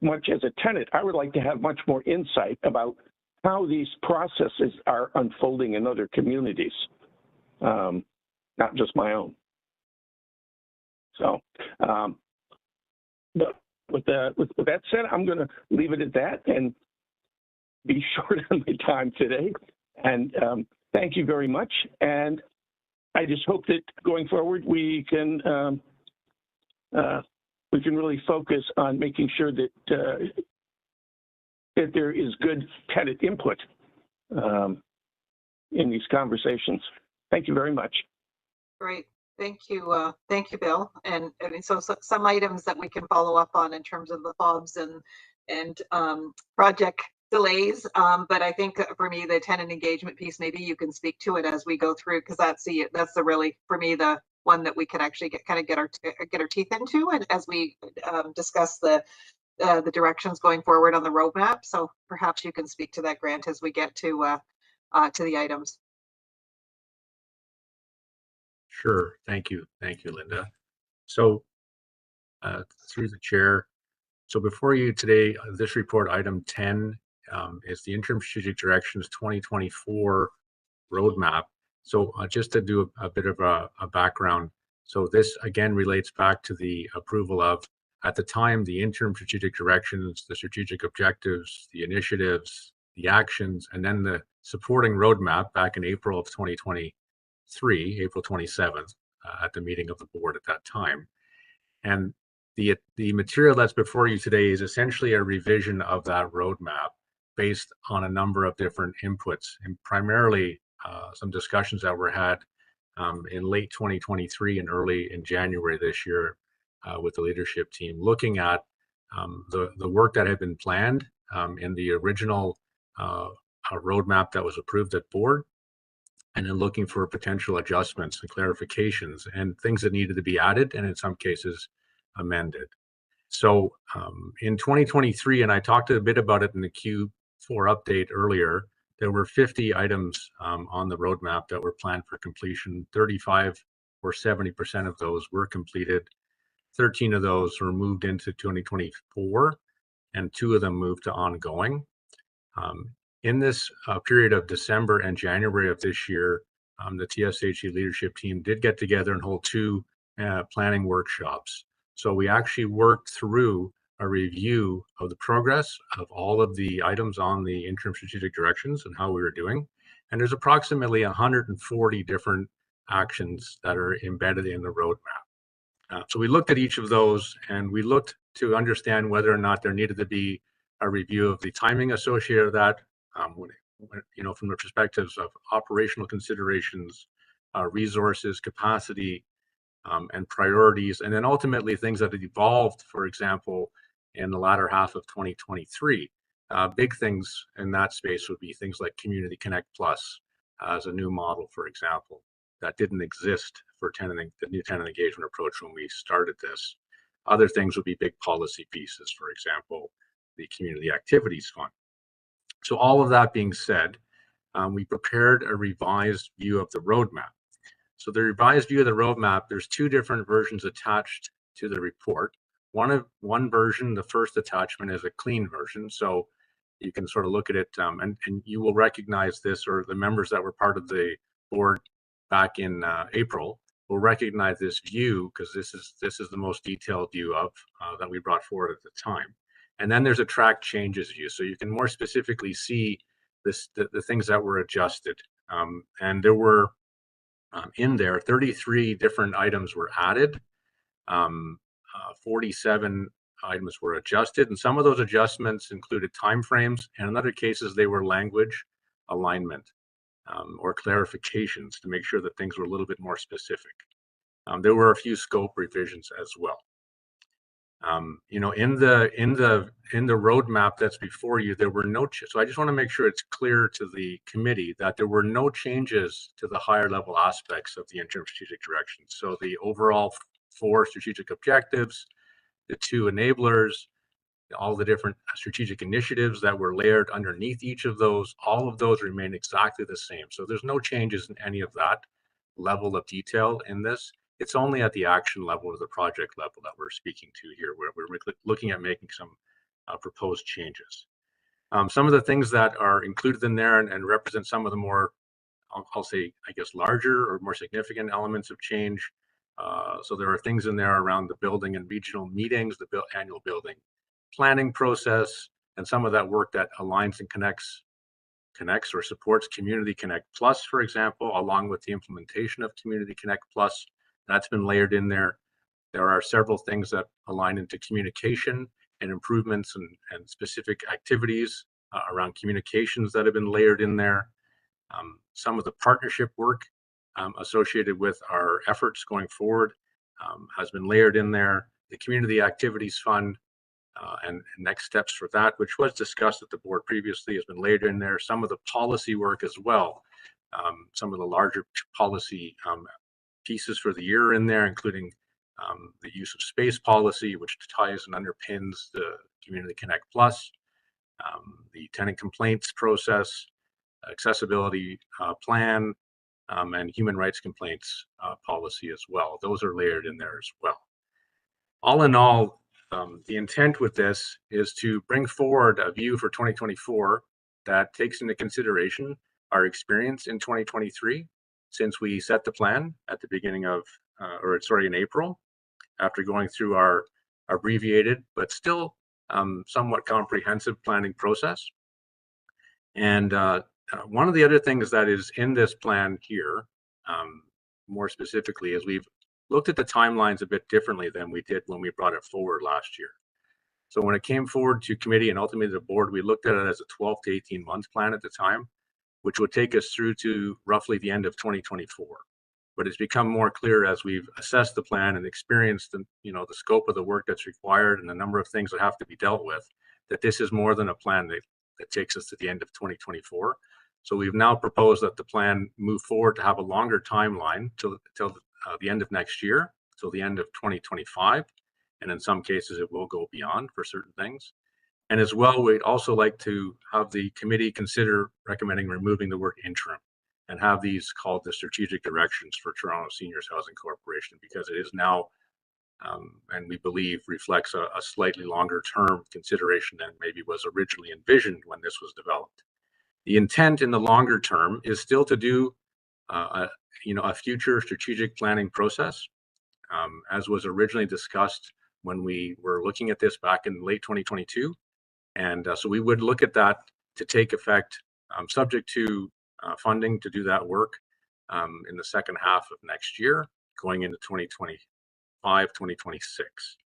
much as a tenant, I would like to have much more insight about how these processes are unfolding in other communities, not just my own. So, but with that said, I'm going to leave it at that and be short on my time today. And thank you very much. And I just hope that going forward we can really focus on making sure that that there is good tenant input in these conversations. Thank you very much. Great. Thank you, Bill. And I mean, so some items that we can follow up on in terms of the FOBs and project delays. But I think for me, the tenant engagement piece, maybe you can speak to it as we go through, because that's the really, for me, the one that we can actually get our teeth into, and as we discuss the directions going forward on the roadmap. So perhaps you can speak to that, Grant, as we get to the items. Sure. Thank you, Linda. So through the chair. So before you today, this report, item 10, is the interim strategic directions 2024 roadmap. So just to do a bit of a background. So this again relates back to the approval of, at the time, the interim strategic directions, the strategic objectives, the initiatives, the actions, and then the supporting roadmap back in April of 2023, April 27th, at the meeting of the board at that time. And the material that's before you today is essentially a revision of that roadmap based on a number of different inputs, and primarily some discussions that were had in late 2023 and early in January this year with the leadership team, looking at the work that had been planned in the original roadmap that was approved at board, and then looking for potential adjustments and clarifications and things that needed to be added, and in some cases amended. So in 2023, and I talked a bit about it in the Q4 update earlier, there were 50 items on the roadmap that were planned for completion. 35 or 70% of those were completed. 13 of those were moved into 2024, and 2 of them moved to ongoing. In this period of December and January of this year, the TSHE leadership team did get together and hold 2 planning workshops. So we actually worked through a review of the progress of all of the items on the interim strategic directions and how we were doing. And there's approximately 140 different actions that are embedded in the roadmap. So we looked at each of those, and we looked to understand whether or not there needed to be a review of the timing associated with that, from the perspectives of operational considerations, resources, capacity, and priorities, and then ultimately things that have evolved, for example, in the latter half of 2023. Big things in that space would be things like Community Connect Plus as a new model, for example, that didn't exist for the new tenant engagement approach when we started this. Other things would be big policy pieces, for example, the Community Activities Fund. So all of that being said, we prepared a revised view of the roadmap. So the revised view of the roadmap, there's 2 different versions attached to the report. One version, the first attachment, is a clean version. So you can sort of look at it, and you will recognize this, or the members that were part of the board back in April will recognize this view, because this is the most detailed view of that we brought forward at the time. And then there's a track changes view, so you can more specifically see the things that were adjusted. And there were in there 33 different items were added, 47 items were adjusted, and some of those adjustments included timeframes, and in other cases they were language alignment or clarifications to make sure that things were a little bit more specific. There were a few scope revisions as well. In the roadmap that's before you, there were no so I just want to make sure it's clear to the committee that there were no changes to the higher level aspects of the interim strategic direction. So the overall 4 strategic objectives, the 2 enablers, all the different strategic initiatives that were layered underneath each of those, all of those remain exactly the same. So there's no changes in any of that level of detail in this. It's only at the action level or the project level that we're speaking to here, where we're looking at making some proposed changes. Some of the things that are included in there and represent some of the more, I'll say, I guess, larger or more significant elements of change. So there are things in there around the building and regional meetings, the annual building planning process, and some of that work that aligns and connects or supports Community Connect Plus, for example, along with the implementation of Community Connect Plus. That's been layered in there. There are several things that align into communication and improvements and specific activities around communications that have been layered in there. Some of the partnership work associated with our efforts going forward has been layered in there. The Community Activities Fund and next steps for that, which was discussed at the board previously, has been layered in there. Some of the policy work as well. Some of the larger policy pieces for the year in there, including the use of space policy, which ties and underpins the Community Connect Plus, the tenant complaints process, accessibility plan, and human rights complaints policy as well. Those are layered in there as well. All in all, the intent with this is to bring forward a view for 2024 that takes into consideration our experience in 2023 since we set the plan at the beginning of, in April, after going through our abbreviated but still somewhat comprehensive planning process. And one of the other things that is in this plan here, more specifically, is we've looked at the timelines a bit differently than we did when we brought it forward last year. So when it came forward to committee and ultimately the board, we looked at it as a 12 to 18 month plan at the time, which would take us through to roughly the end of 2024. But it's become more clear as we've assessed the plan and experienced the scope of the work that's required and the number of things that have to be dealt with, that this is more than a plan that takes us to the end of 2024. So we've now proposed that the plan move forward to have a longer timeline till the end of next year, till the end of 2025. And in some cases, it will go beyond for certain things. And as well, we'd also like to have the committee consider recommending removing the word interim and have these called the strategic directions for Toronto Seniors Housing Corporation, because it is now, and we believe reflects a slightly longer term consideration than maybe was originally envisioned when this was developed. The intent in the longer term is still to do a future strategic planning process, as was originally discussed when we were looking at this back in late 2022. And so we would look at that to take effect, subject to funding to do that work in the second half of next year, going into 2025, 2026.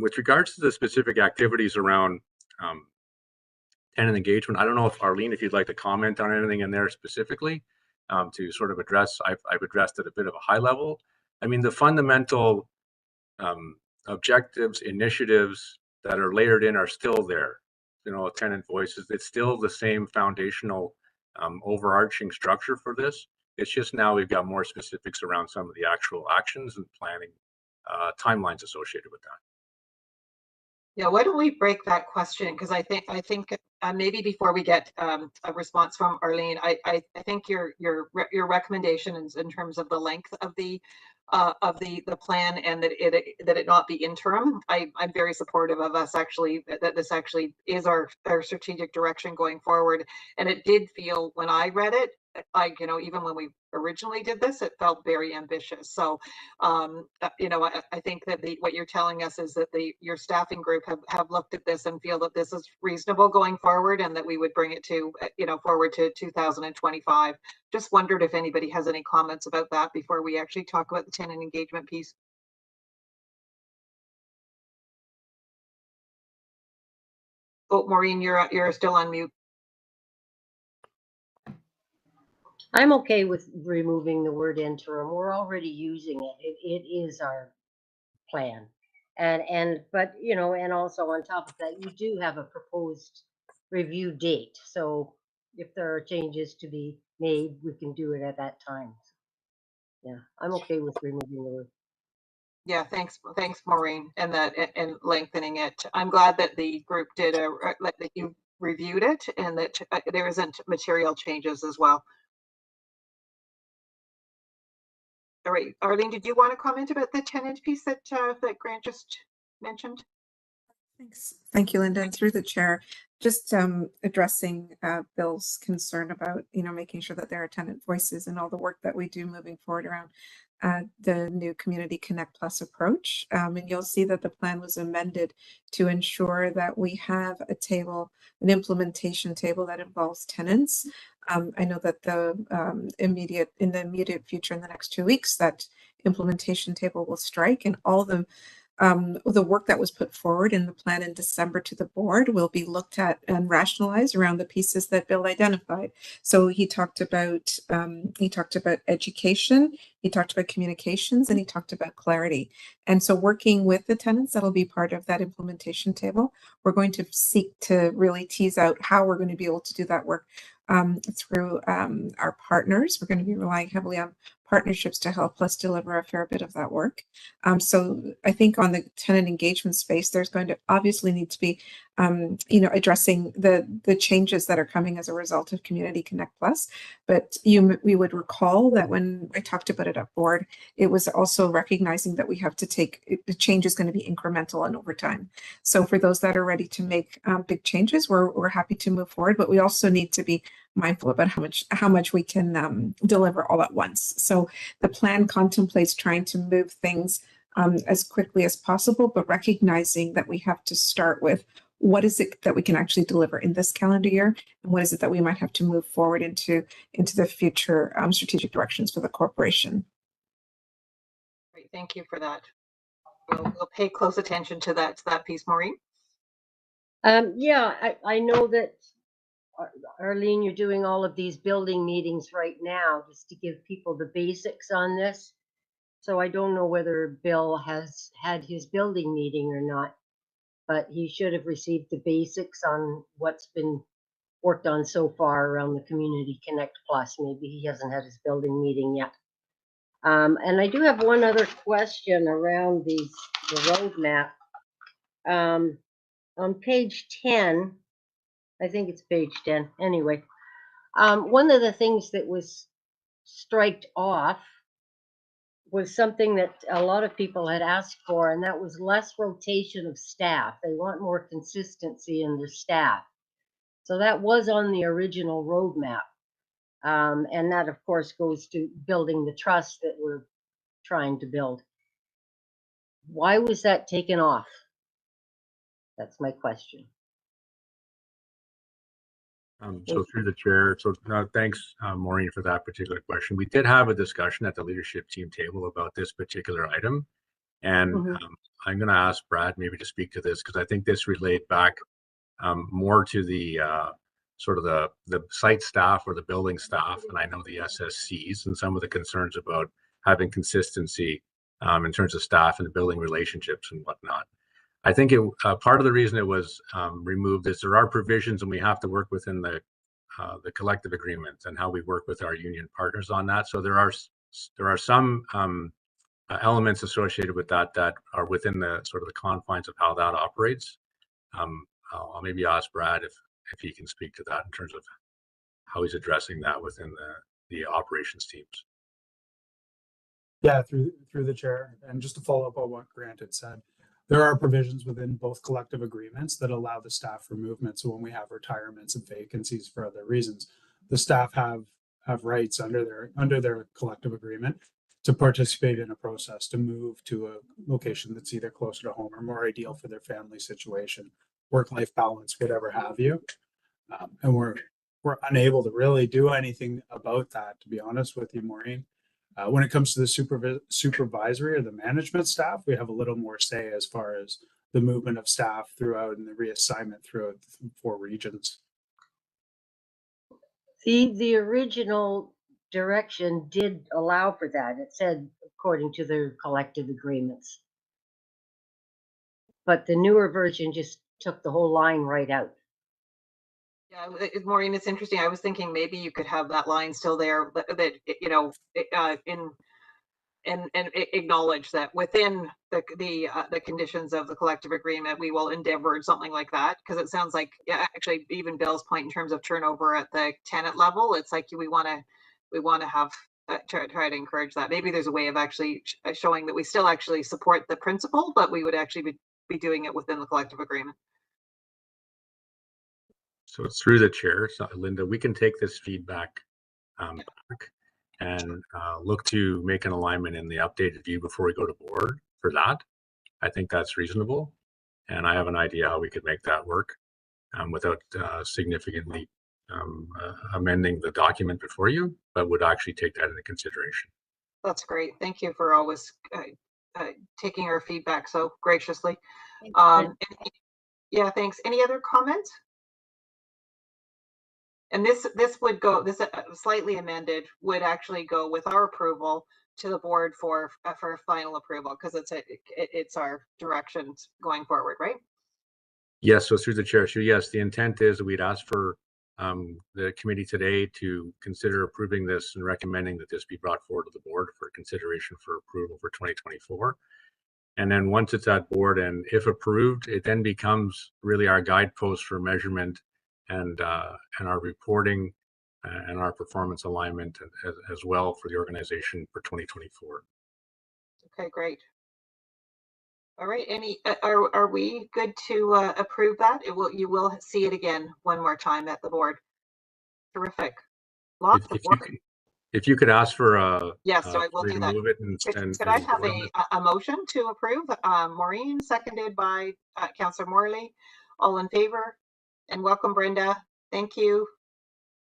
With regards to the specific activities around tenant engagement, I don't know if Arlene, if you'd like to comment on anything in there specifically to sort of address. I've addressed it a bit of a high level. I mean, the fundamental objectives, initiatives that are layered in are still there. Tenant voices, it's still the same foundational overarching structure for this. It's just now we've got more specifics around some of the actual actions and planning timelines associated with that. Yeah, why don't we break that question? Because I think maybe before we get a response from Arlene, I think your recommendation in terms of the length of the plan and that it not be interim. I'm very supportive of us that this actually is our strategic direction going forward. And it did feel when I read it, like, even when we originally did this, it felt very ambitious. So, I think that what you're telling us is that your staffing group have looked at this and feel that this is reasonable going forward, and that we would bring it to, forward to 2025. Just wondered if anybody has any comments about that before we actually talk about the tenant engagement piece. Oh, Maureen, you're still on mute. I'm okay with removing the word interim. We're already using it. It is our plan. But and also on top of that, you do have a proposed review date. So if there are changes to be made, we can do it at that time. Yeah, I'm okay with removing the word. Yeah, thanks, Maureen, and lengthening it. I'm glad that the group did that you reviewed it, and that there isn't material changes as well. All right, Arlene, did you want to comment about the tenant piece that Grant just mentioned? Thanks. Thank you, Linda. And through the chair, just addressing Bill's concern about, making sure that there are tenant voices and all the work that we do moving forward around the new Community Connect Plus approach. And you'll see that the plan was amended to ensure that we have a table, an implementation table that involves tenants. I know that in the immediate future, in the next 2 weeks, that implementation table will strike, and all the work that was put forward in the plan in December to the board will be looked at and rationalized around the pieces that Bill identified. So he talked about education, he talked about communications, and he talked about clarity. And so working with the tenants, that'll be part of that implementation table. We're going to seek to really tease out how we're going to be able to do that work through our partners. We're going to be relying heavily on partnerships to help us deliver a fair bit of that work. So I think on the tenant engagement space, there's going to obviously need to be, addressing the changes that are coming as a result of Community Connect Plus. But we would recall that when I talked about it at board, it was also recognizing that we have to the change is going to be incremental and over time. So for those that are ready to make big changes, we're happy to move forward, but we also need to be mindful about how much we can deliver all at once. So the plan contemplates trying to move things as quickly as possible, but recognizing that we have to start with what is it that we can actually deliver in this calendar year, and what is it that we might have to move forward into the future strategic directions for the corporation. Great, thank you for that. We'll pay close attention to that piece, Maureen. Yeah, I know that, Arlene, you're doing all of these building meetings right now just to give people the basics on this. So I don't know whether Bill has had his building meeting or not, but he should have received the basics on what's been worked on so far around the Community Connect Plus. Maybe he hasn't had his building meeting yet. And I do have one other question around the roadmap. On page 10, I think it's page 10 anyway. One of the things that was striked off was something that a lot of people had asked for, and that was less rotation of staff. They want more consistency in their staff. So that was on the original roadmap. And that, of course, goes to building the trust that we're trying to build. Why was that taken off? That's my question. So through the chair, thanks, Maureen, for that particular question. We did have a discussion at the leadership team table about this particular item. And I'm going to ask Brad maybe to speak to this, because I think this relate back more to the sort of the site staff or the building staff, and I know the SSCs, and some of the concerns about having consistency in terms of staff and the building relationships and whatnot. I think part of the reason it was removed is there are provisions, and we have to work within the collective agreement and how we work with our union partners on that. So there are some elements associated with that are within the sort of the confines of how that operates. I'll maybe ask Brad if he can speak to that in terms of how he's addressing that within the operations teams. Yeah, through the chair, and just to follow up on what Grant had said, there are provisions within both collective agreements that allow the staff for movement. So when we have retirements and vacancies for other reasons, the staff have rights under their collective agreement to participate in a process to move to a location that's either closer to home or more ideal for their family situation, work-life balance, whatever have you. And we're unable to really do anything about that, to be honest with you, Maureen. When it comes to the supervisory or the management staff, we have a little more say as far as the movement of staff throughout and the reassignment throughout the 4 regions. The original direction did allow for that. It said according to their collective agreements. But the newer version just took the whole line right out. Yeah, Maureen, it's interesting. I was thinking maybe you could have that line still there, but that and acknowledge that within the conditions of the collective agreement, we will endeavor something like that, because it sounds like, yeah, actually even Bill's point in terms of turnover at the tenant level, it's like we want to have try to encourage that. Maybe there's a way of actually showing that we still actually support the principle, but we would actually be doing it within the collective agreement. So through the chair, so Linda, we can take this feedback back and look to make an alignment in the updated view before we go to board for that. I think that's reasonable. And I have an idea how we could make that work without significantly amending the document before you, but would actually take that into consideration. That's great. Thank you for always taking our feedback so graciously. Yeah, thanks. Any other comments? And this would go, this slightly amended would actually go with our approval to the board for final approval, because it's our directions going forward, right? Yes, so through the chair, so yes, the intent is that we'd ask for the committee today to consider approving this and recommending that this be brought forward to the board for consideration for approval for 2024. And then once it's at board and if approved, it then becomes really our guidepost for measurement and our reporting and our performance alignment as well for the organization for 2024. Okay, great. All right, are we good to approve that? You will see it again one more time at the board. Terrific. Lots of work. If you could ask for yes, so I will do that. Move it could I have a motion to approve? Maureen, seconded by Councillor Morley. All in favor? And welcome, Brenda. Thank you.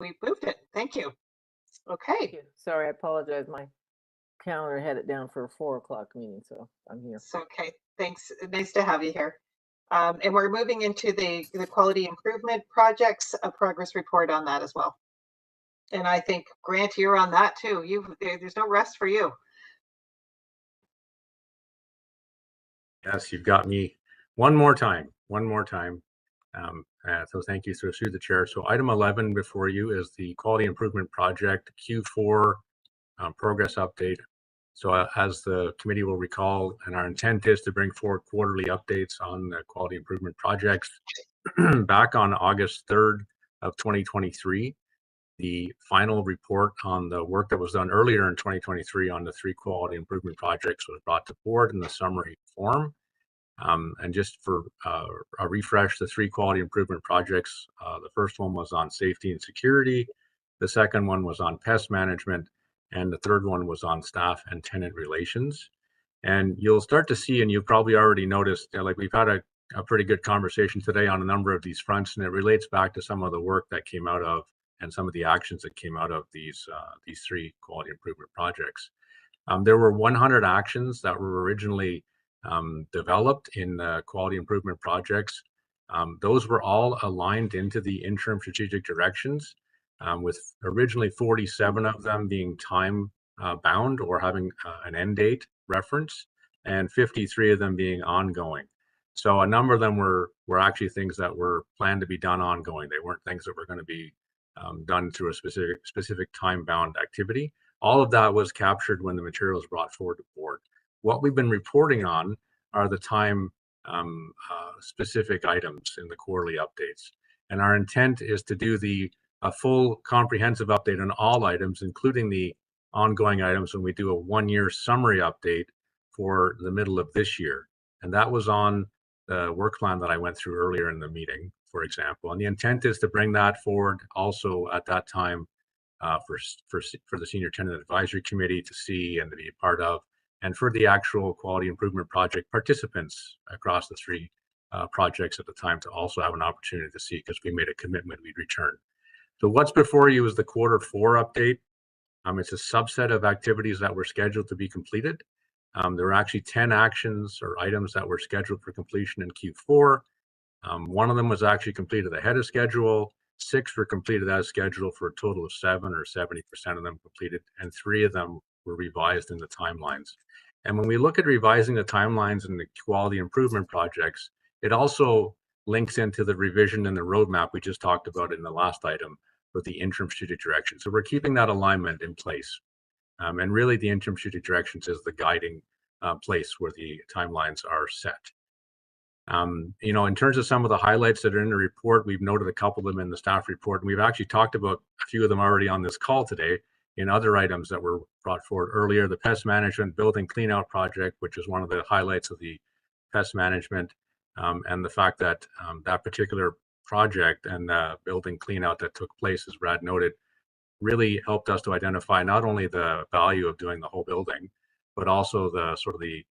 We moved it. Thank you. Okay. Thank you. Sorry, I apologize. My calendar had it down for a 4 o'clock meeting, so I'm here. It's okay. Thanks. Nice to have you here. And we're moving into the quality improvement projects, a progress report on that as well. And I think, Grant, you're on that too. There's no rest for you. Yes, you've got me one more time. So thank you. So through the chair. So item 11 before you is the quality improvement project Q4 progress update. So as the committee will recall, and our intent is to bring forward quarterly updates on the quality improvement projects. Back on August 3rd of 2023, the final report on the work that was done earlier in 2023 on the 3 quality improvement projects was brought to board in the summary form. And just for a refresh, the 3 quality improvement projects, the first one was on safety and security, the second one was on pest management, and the third one was on staff and tenant relations. And you'll start to see, and you've probably already noticed, like we've had a pretty good conversation today on a number of these fronts, and it relates back to some of the work that came out of and some of the actions that came out of these 3 quality improvement projects. There were 100 actions that were originally developed in the quality improvement projects. Those were all aligned into the interim strategic directions, with originally 47 of them being time bound or having an end date reference, and 53 of them being ongoing. So a number of them were actually things that were planned to be done ongoing. They weren't things that were going to be done through a specific time-bound activity. All of that was captured when the material was brought forward to board. What we've been reporting on are the time specific items in the quarterly updates. And our intent is to do a full comprehensive update on all items, including the ongoing items, when we do a 1-year summary update for the middle of this year. And that was on the work plan that I went through earlier in the meeting, for example. And the intent is to bring that forward also at that time for the Senior Tenant Advisory Committee to see and to be a part of, and for the actual quality improvement project participants across the 3 projects at the time to also have an opportunity to see, because we made a commitment we'd return. So what's before you is the Q4 update. It's a subset of activities that were scheduled to be completed. There were actually 10 actions or items that were scheduled for completion in Q4. 1 of them was actually completed ahead of schedule. 6 were completed as scheduled for a total of 7, or 70% of them completed, and 3 of them were revised in the timelines. And when we look at revising the timelines in the quality improvement projects, it also links into the revision and the roadmap we just talked about in the last item with the interim strategic direction. So we're keeping that alignment in place. And really the interim strategic directions is the guiding place where the timelines are set. In terms of some of the highlights that are in the report, we've noted a couple of them in the staff report, and we've actually talked about a few of them already on this call today in other items that were brought forward earlier. The pest management building cleanout project, which is one of the highlights of the pest management, and the fact that that particular project and the building clean out that took place, as Brad noted, really helped us to identify not only the value of doing the whole building, but also the sort of the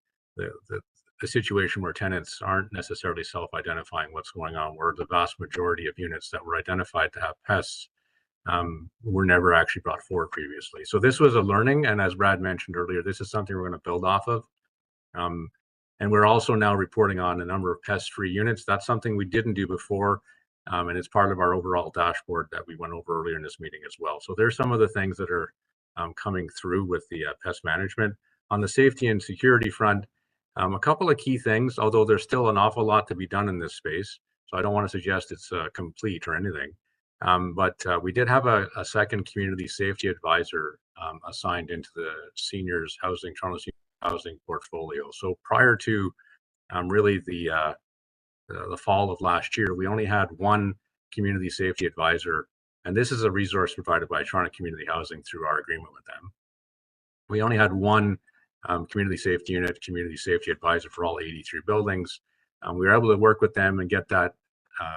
situation where tenants aren't necessarily self-identifying what's going on, where the vast majority of units that were identified to have pests were never actually brought forward previously. So this was a learning, and as Brad mentioned earlier, this is something we're going to build off of. And we're also now reporting on a number of pest-free units. That's something we didn't do before, and it's part of our overall dashboard that we went over earlier in this meeting as well. So there's some of the things that are coming through with the pest management. On the safety and security front, a couple of key things, although there's still an awful lot to be done in this space. So I don't want to suggest it's complete or anything. But we did have a second community safety advisor assigned into the seniors housing, Toronto Seniors Housing portfolio. So prior to really the fall of last year, we only had one community safety advisor, and this is a resource provided by Toronto Community Housing through our agreement with them. We only had one community safety unit, community safety advisor for all 83 buildings. We were able to work with them and get that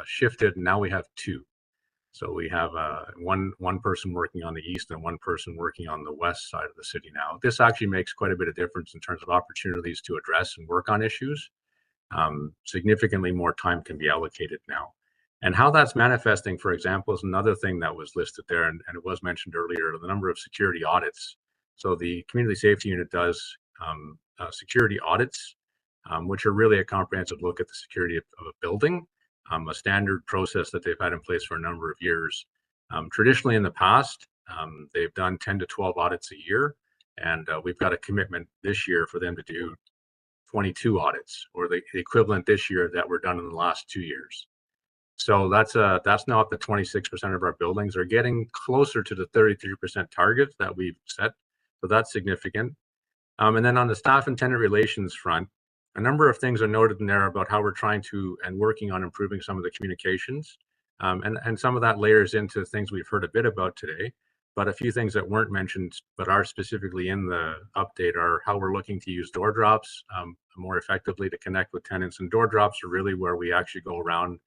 shifted, and now we have two. So we have one person working on the east and one person working on the west side of the city now. This actually makes quite a bit of difference in terms of opportunities to address and work on issues. Significantly more time can be allocated now. And how that's manifesting, for example, is another thing that was listed there, and it was mentioned earlier, the number of security audits. So the community safety unit does security audits, which are really a comprehensive look at the security of a building. A standard process that they've had in place for a number of years. Traditionally in the past, they've done 10 to 12 audits a year, and we've got a commitment this year for them to do 22 audits, or the equivalent this year that were done in the last 2 years. So that's now up to 26% of our buildings are getting closer to the 33% target that we've set. So that's significant. And then on the staff and tenant relations front, a number of things are noted in there about how we're trying to and working on improving some of the communications. And some of that layers into things we've heard a bit about today, but a few things that weren't mentioned but are specifically in the update are how we're looking to use door drops more effectively to connect with tenants. And door drops are really where we actually go around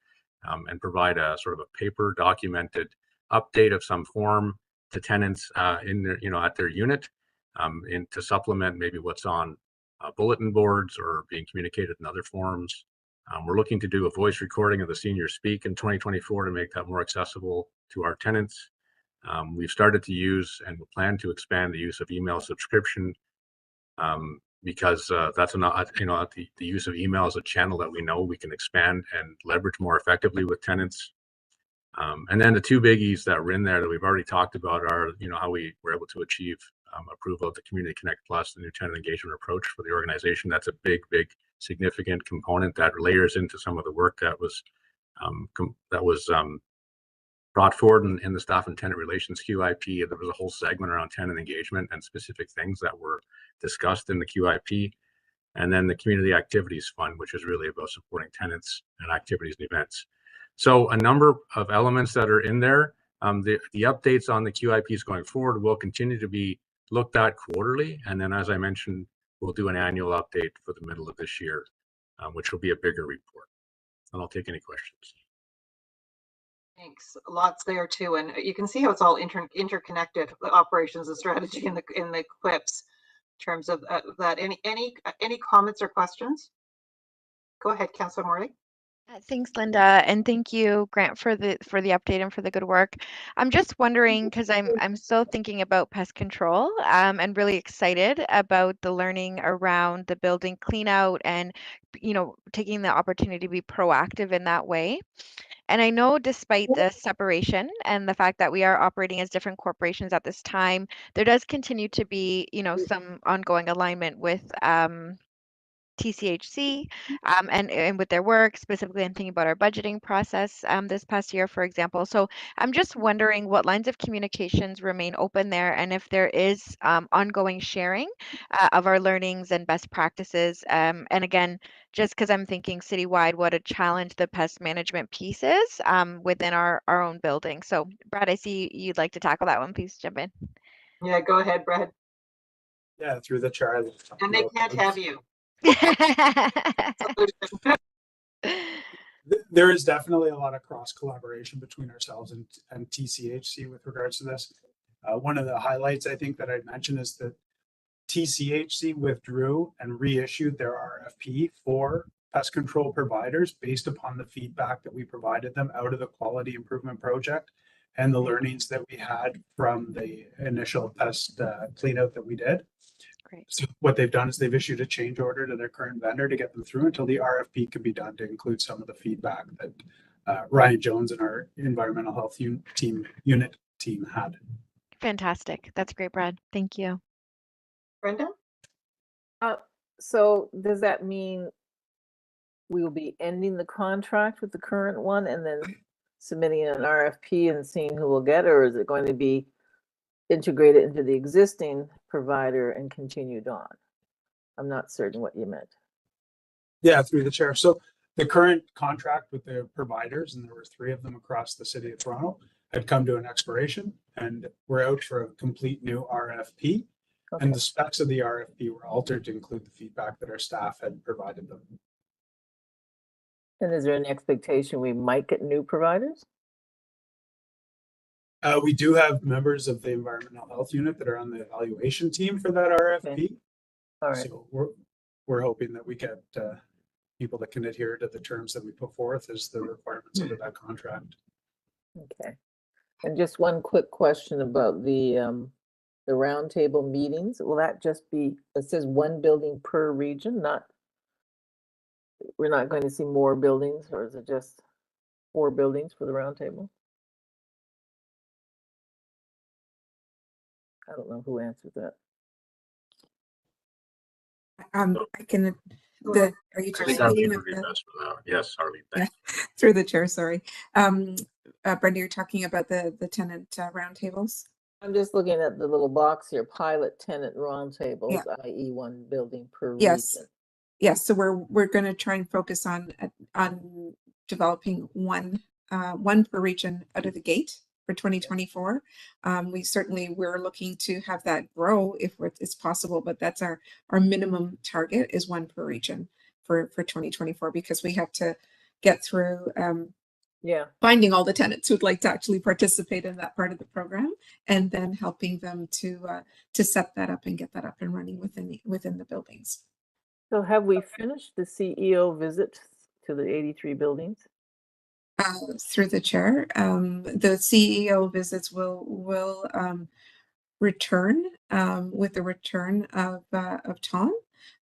and provide a sort of a paper documented update of some form to tenants in their, at their unit, and to supplement maybe what's on bulletin boards or being communicated in other forms. We're looking to do a voice recording of the senior speak in 2024 to make that more accessible to our tenants. We've started to use and plan to expand the use of email subscription because that's the use of email is a channel that we know we can expand and leverage more effectively with tenants. And then the two biggies that were in there that we've already talked about are, how we were able to achieve approval of the Community Connect Plus, the new tenant engagement approach for the organization. That's a big, significant component that layers into some of the work that was brought forward in the staff and tenant relations QIP. There was a whole segment around tenant engagement and specific things that were discussed in the QIP. And then the Community Activities Fund, which is really about supporting tenants and activities and events. So a number of elements that are in there. The updates on the QIPs going forward will continue to be looked at quarterly. And then, as I mentioned, we'll do an annual update for the middle of this year, which will be a bigger report. And I'll take any questions. Thanks. Lots there too, and you can see how it's all interconnected, the operations and strategy in the clips. In terms of that, any comments or questions? Go ahead, Councillor Morley. Thanks, Linda, and thank you, Grant, for the update and for the good work. I'm just wondering, because I'm still thinking about pest control, and really excited about the learning around the building clean out and taking the opportunity to be proactive in that way. And I know despite the separation and the fact that we are operating as different corporations at this time, there does continue to be some ongoing alignment with TCHC and with their work, specifically in thinking about our budgeting process this past year, for example. So I'm just wondering what lines of communications remain open there, and if there is ongoing sharing of our learnings and best practices. And again, just because I'm thinking citywide, what a challenge the pest management piece is within our own building. So Brad, I see you'd like to tackle that one. Please jump in. Yeah, go ahead, Brad. Yeah, through the chair. And they can't have you. There is definitely a lot of cross collaboration between ourselves and TCHC with regards to this. One of the highlights I think that I'd mention is that TCHC withdrew and reissued their RFP for pest control providers based upon the feedback that we provided them out of the quality improvement project and the learnings that we had from the initial pest clean out that we did. Great. So what they've done is they've issued a change order to their current vendor to get them through until the RFP can be done to include some of the feedback that Ryan Jones and our environmental health unit team had. Fantastic. That's great, Brad. Thank you. Brenda? So does that mean we will be ending the contract with the current one and then submitting an RFP and seeing who will get, or is it going to be integrated into the existing provider and continued on? I'm not certain what you meant. Yeah, through the chair. So the current contract with the providers, and there were 3 of them across the city of Toronto, had come to an expiration, and we're out for a complete new RFP. Okay. And the specs of the RFP were altered to include the feedback that our staff had provided them. And is there an expectation we might get new providers? We do have members of the environmental health unit that are on the evaluation team for that RFP. Okay. All right. So we're hoping that we get people that can adhere to the terms that we put forth as the requirements under that contract. Okay. And just one quick question about the roundtable meetings. Will that just be, it says 1 building per region, we're not going to see more buildings, or is it just 4 buildings for the roundtable? I don't know who answered that. I can, are you I think talking Harley of would be the, best for that. Yes, Harley. yeah, Thanks. through the chair, sorry. Brenda, you're talking about the tenant roundtables? I'm just looking at the little box here, pilot tenant roundtables, Yeah. i.e. 1 building per Yes. region. Yes, so we're going to try and focus on developing one per region out of the gate for 2024. We're looking to have that grow if it's possible, but that's our minimum target is 1 per region for 2024, because we have to get through finding all the tenants who'd like to actually participate in that part of the program, and then helping them to set that up and get that up and running within the buildings. So have we finished the CEO visit to the 83 buildings? Through the chair, the CEO visits will return with the return of Tom,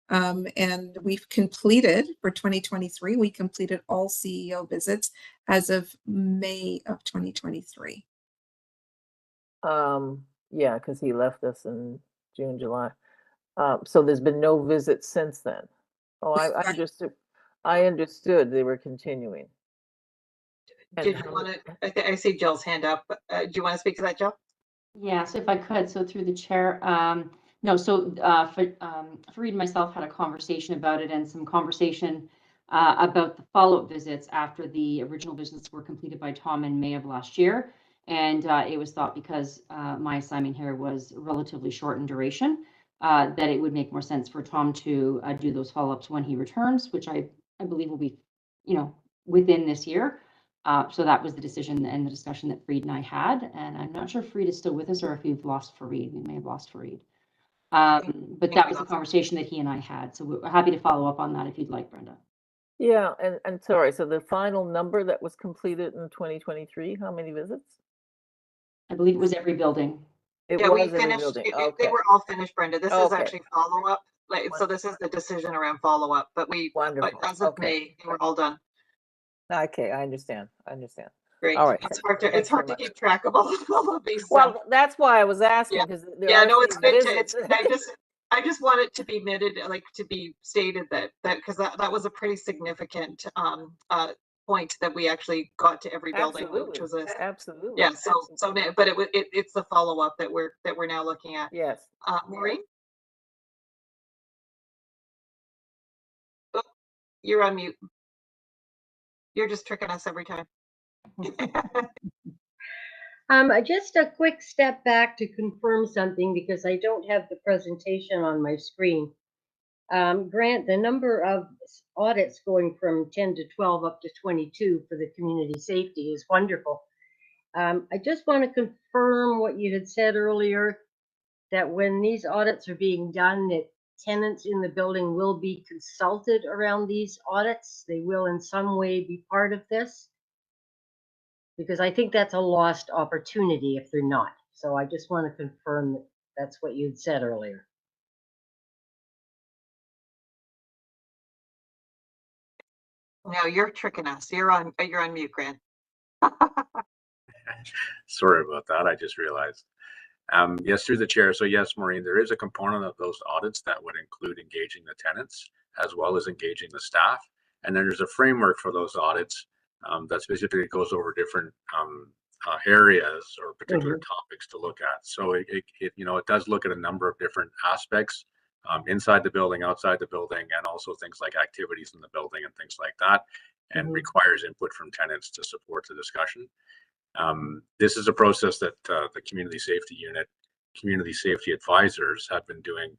and we've completed for 2023. We completed all CEO visits as of May of 2023. Yeah, because he left us in June, July. So there's been no visits since then. Oh, I understood they were continuing. Did you want to, I see Jill's hand up. Do you want to speak to that, Jill? Yeah, so if I could, so through the chair, no, so Fareed and myself had a conversation about it, and some conversation about the follow-up visits after the original visits were completed by Tom in May of last year. And it was thought, because my assignment here was relatively short in duration, that it would make more sense for Tom to do those follow-ups when he returns, which I believe will be, within this year. So that was the decision and the discussion that Fareed and I had. And I'm not sure if Fareed is still with us, or if we've lost Fareed. We may have lost Fareed. But that was the conversation that he and I had. So we're happy to follow up on that if you'd like, Brenda. Yeah, and sorry, so the final number that was completed in 2023, how many visits? I believe it was every building. It Yeah, was we every finished. building. They Okay. were all finished, Brenda. This is Okay. actually follow-up. So this is the decision around follow-up, but Wonderful. as of Okay. May, they were all done. Okay, I understand. Great. All right. It's hard to keep track of all of these. Well, that's why I was asking, because Yeah, no, it's good. I just want it to be admitted, to be stated that because that was a pretty significant point that we actually got to every building, Absolutely. which was Absolutely. yeah. So but it's the follow up that we're now looking at. Yes. Maureen, oh, you're on mute. You're just tricking us every time. Just a quick step back to confirm something, because I don't have the presentation on my screen. Grant, the number of audits going from 10 to 12 up to 22 for the community safety is wonderful. I just want to confirm what you had said earlier, that when these audits are being done, that tenants in the building will be consulted around these audits. They will in some way be part of this. Because I think that's a lost opportunity if they're not. So I just want to confirm that that's what you'd said earlier. No, you're tricking us. You're on mute, Grant. Sorry about that. I just realized. Yes, through the chair. So yes, Maureen, there is a component of those audits that would include engaging the tenants as well as engaging the staff. And then there's a framework for those audits that specifically goes over different areas or particular topics to look at. So it does look at a number of different aspects inside the building, outside the building, and also things like activities in the building and things like that, and requires input from tenants to support the discussion. This is a process that the community safety unit, community safety advisors have been doing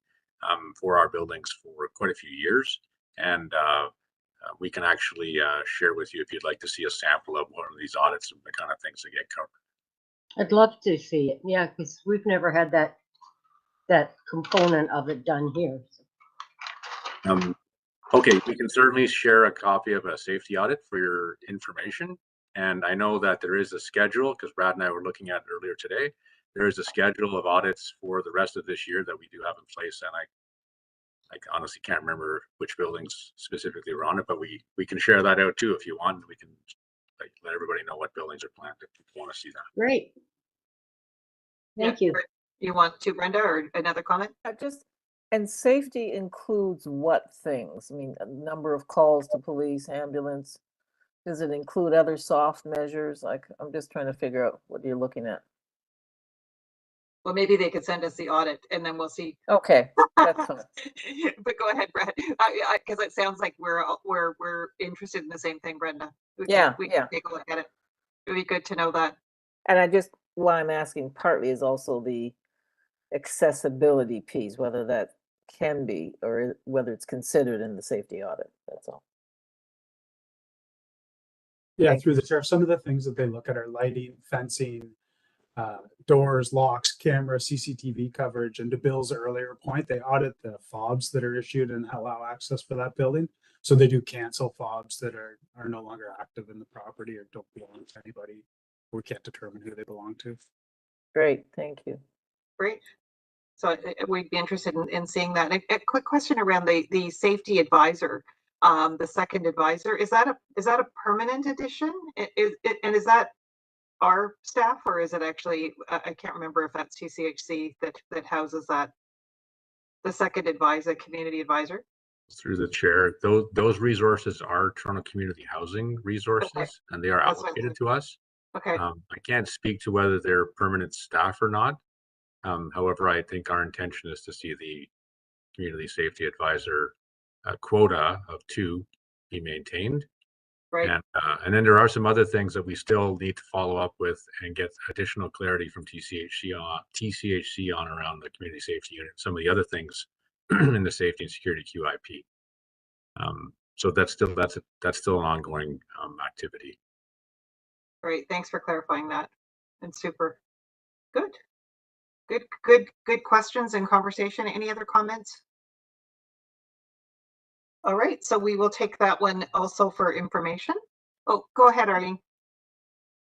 for our buildings for quite a few years. And we can actually share with you if you'd like to see a sample of one of these audits and the kind of things that get covered. I'd love to see it. Yeah, because we've never had that component of it done here. Okay, we can certainly share a copy of a safety audit for your information. And I know that there is a schedule, because Brad and I were looking at it earlier today. There is a schedule of audits for the rest of this year that we do have in place. And I honestly can't remember which buildings specifically were on it, but we can share that out too if you want. We can let everybody know what buildings are planned if you want to see that. Great. Thank you. You want to, Brenda, or another comment? And safety includes what things? I mean, a number of calls to police, ambulance. Does it include other soft measures? Like, I'm just trying to figure out what you're looking at. Well, maybe they could send us the audit and then we'll see. Okay, that's fine. But go ahead, Brad, because it sounds like we're interested in the same thing, Brenda. We can take a look at it. It would be good to know that. And why I'm asking partly is also the accessibility piece, whether that can be or whether it's considered in the safety audit. That's all. Yeah, through the chair, some of the things that they look at are lighting, fencing, doors, locks, camera, CCTV coverage, and to Bill's earlier point, they audit the fobs that are issued and allow access for that building. So they do cancel fobs that are no longer active in the property or don't belong to anybody. We can't determine who they belong to. Great, thank you. Great. So we'd be interested in seeing that. A quick question around the safety advisor, the second advisor. Is that a permanent addition? And is that our staff, or is it actually, I can't remember if that's TCHC that houses that, the second advisor, community advisor? Through the chair, those resources are Toronto Community Housing resources, and they are allocated to us. Okay. I can't speak to whether they're permanent staff or not. However, I think our intention is to see the community safety advisor quota of 2 be maintained. Right. And then there are some other things that we still need to follow up with and get additional clarity from TCHC on around the community safety unit, some of the other things in the safety and security QIP. So that's still an ongoing activity. Great. Thanks for clarifying that. And super good. Good questions and conversation. Any other comments? All right, so we will take that one also for information. Oh, go ahead, Arlene.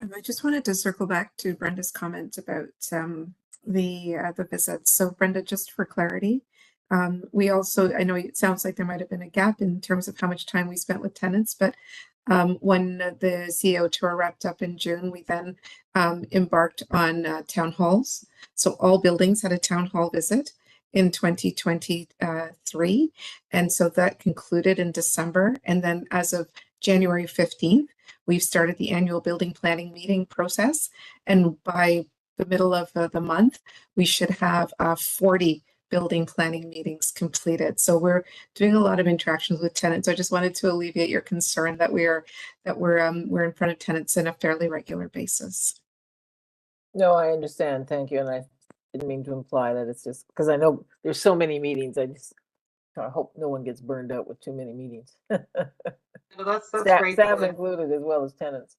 I just wanted to circle back to Brenda's comment about the visits. So Brenda, just for clarity, we also, I know it sounds like there might have been a gap in terms of how much time we spent with tenants, but when the CEO tour wrapped up in June, we then embarked on town halls. So all buildings had a town hall visit in 2023. And so that concluded in December. And then as of January 15th, we've started the annual building planning meeting process. And by the middle of the month, we should have 40 building planning meetings completed. So we're doing a lot of interactions with tenants. I just wanted to alleviate your concern that we're in front of tenants on a fairly regular basis. No, I understand. Thank you. And I didn't mean to imply that it's just because I know there's so many meetings. I hope no one gets burned out with too many meetings. No, that's great. Staff included as well as tenants.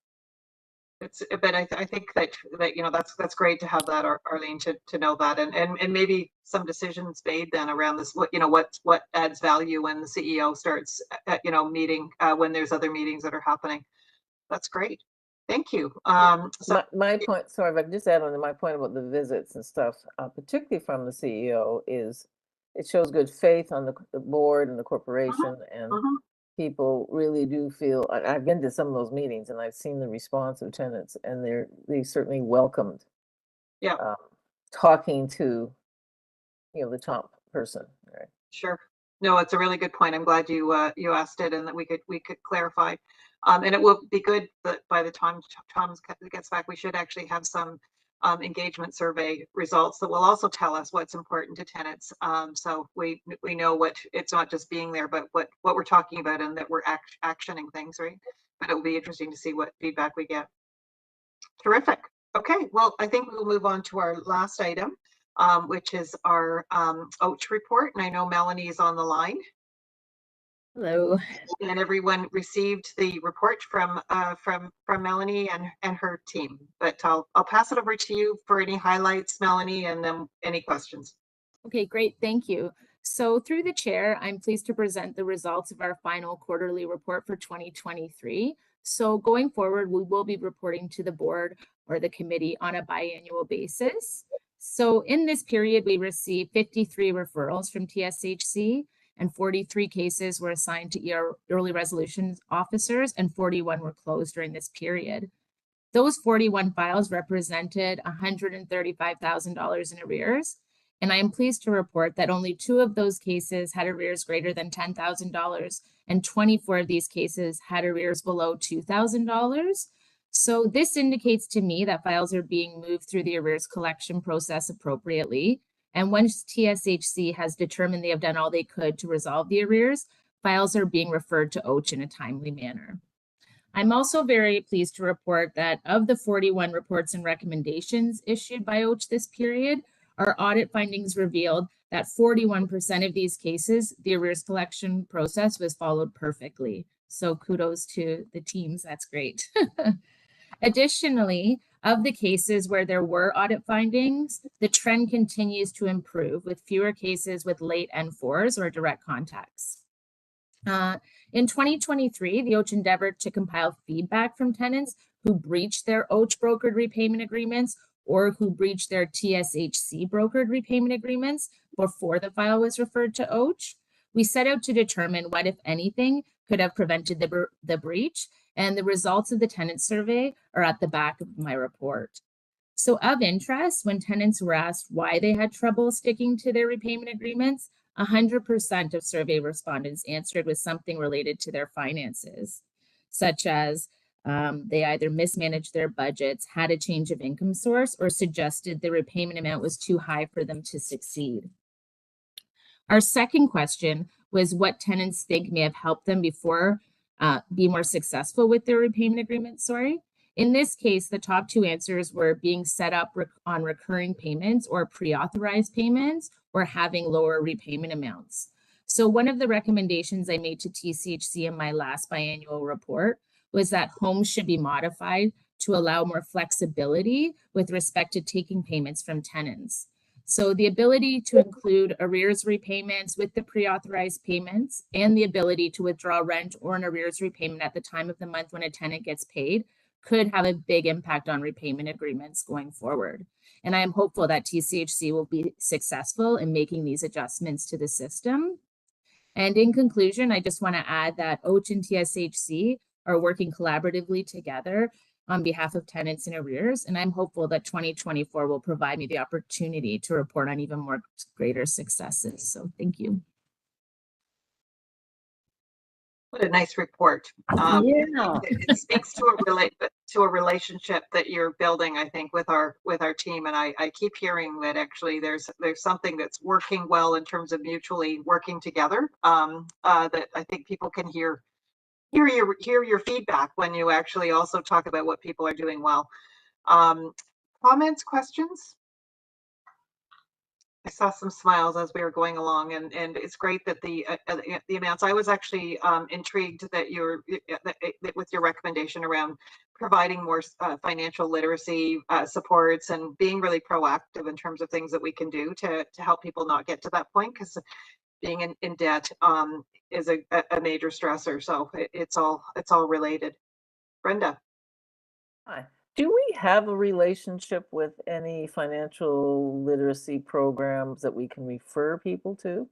But I think that that's great to have that, Arlene, to know that, and maybe some decisions made then around this. What adds value when the CEO starts meeting when there's other meetings that are happening. That's great. Thank you. So my point, sorry, if I can just add on to my point about the visits and stuff, particularly from the CEO, is it shows good faith on the board and the corporation, and people really do feel. I've been to some of those meetings and I've seen the response of tenants, and they certainly welcomed. Yeah. Talking to, the top person. Right. Sure. No, it's a really good point. I'm glad you asked it, and that we could clarify. And it will be good that by the time Tom gets back, we should actually have some engagement survey results that will also tell us what's important to tenants. So we know what, it's not just being there, but what we're talking about, and that we're actioning things, right? But it will be interesting to see what feedback we get. Terrific. Okay, well, I think we'll move on to our last item, which is our OACH report. And I know Melanie is on the line. Hello. And everyone received the report from Melanie and her team. But I'll pass it over to you for any highlights, Melanie, and then any questions. Okay, great. Thank you. So through the chair, I'm pleased to present the results of our final quarterly report for 2023. So going forward, we will be reporting to the board or the committee on a biannual basis. So in this period, we received 53 referrals from TSHC, and 43 cases were assigned to early resolution officers, and 41 were closed during this period. Those 41 files represented $135,000 in arrears. And I am pleased to report that only 2 of those cases had arrears greater than $10,000, and 24 of these cases had arrears below $2,000. So this indicates to me that files are being moved through the arrears collection process appropriately. And once TSHC has determined they have done all they could to resolve the arrears, files are being referred to OACH in a timely manner. I'm also very pleased to report that of the 41 reports and recommendations issued by OACH this period, our audit findings revealed that 41% of these cases, the arrears collection process was followed perfectly. So kudos to the teams, that's great. Additionally, of the cases where there were audit findings, the trend continues to improve with fewer cases with late N4s or direct contacts. In 2023, the OACH endeavored to compile feedback from tenants who breached their OACH brokered repayment agreements or who breached their TSHC brokered repayment agreements before the file was referred to OACH. We set out to determine what, if anything, could have prevented the breach, and the results of the tenant survey are at the back of my report. So of interest, when tenants were asked why they had trouble sticking to their repayment agreements, 100% of survey respondents answered with something related to their finances, such as they either mismanaged their budgets, had a change of income source, or suggested the repayment amount was too high for them to succeed. Our second question was what tenants think may have helped them before be more successful with their repayment agreement, In this case, the top 2 answers were being set up on recurring payments or pre-authorized payments, or having lower repayment amounts. So one of the recommendations I made to TCHC in my last biannual report was that homes should be modified to allow more flexibility with respect to taking payments from tenants. So the ability to include arrears repayments with the pre-authorized payments, and the ability to withdraw rent or an arrears repayment at the time of the month when a tenant gets paid, could have a big impact on repayment agreements going forward. And I am hopeful that TCHC will be successful in making these adjustments to the system. And in conclusion, I just want to add that OACH and TSHC are working collaboratively together on behalf of tenants in arrears, and I'm hopeful that 2024 will provide me the opportunity to report on even more greater successes. So thank you. What a nice report. It speaks to a relationship that you're building, I think, with our team. And I keep hearing that actually there's something that's working well in terms of mutually working together. That I think people can hear your feedback when you actually also talk about what people are doing well. Comments, questions? I saw some smiles as we were going along, and it's great that the amounts. I was actually intrigued that that with your recommendation around providing more financial literacy supports and being really proactive in terms of things that we can do to help people not get to that point, because being in debt is a major stressor. So it's all related. Brenda. Hi. Do we have a relationship with any financial literacy programs that we can refer people to?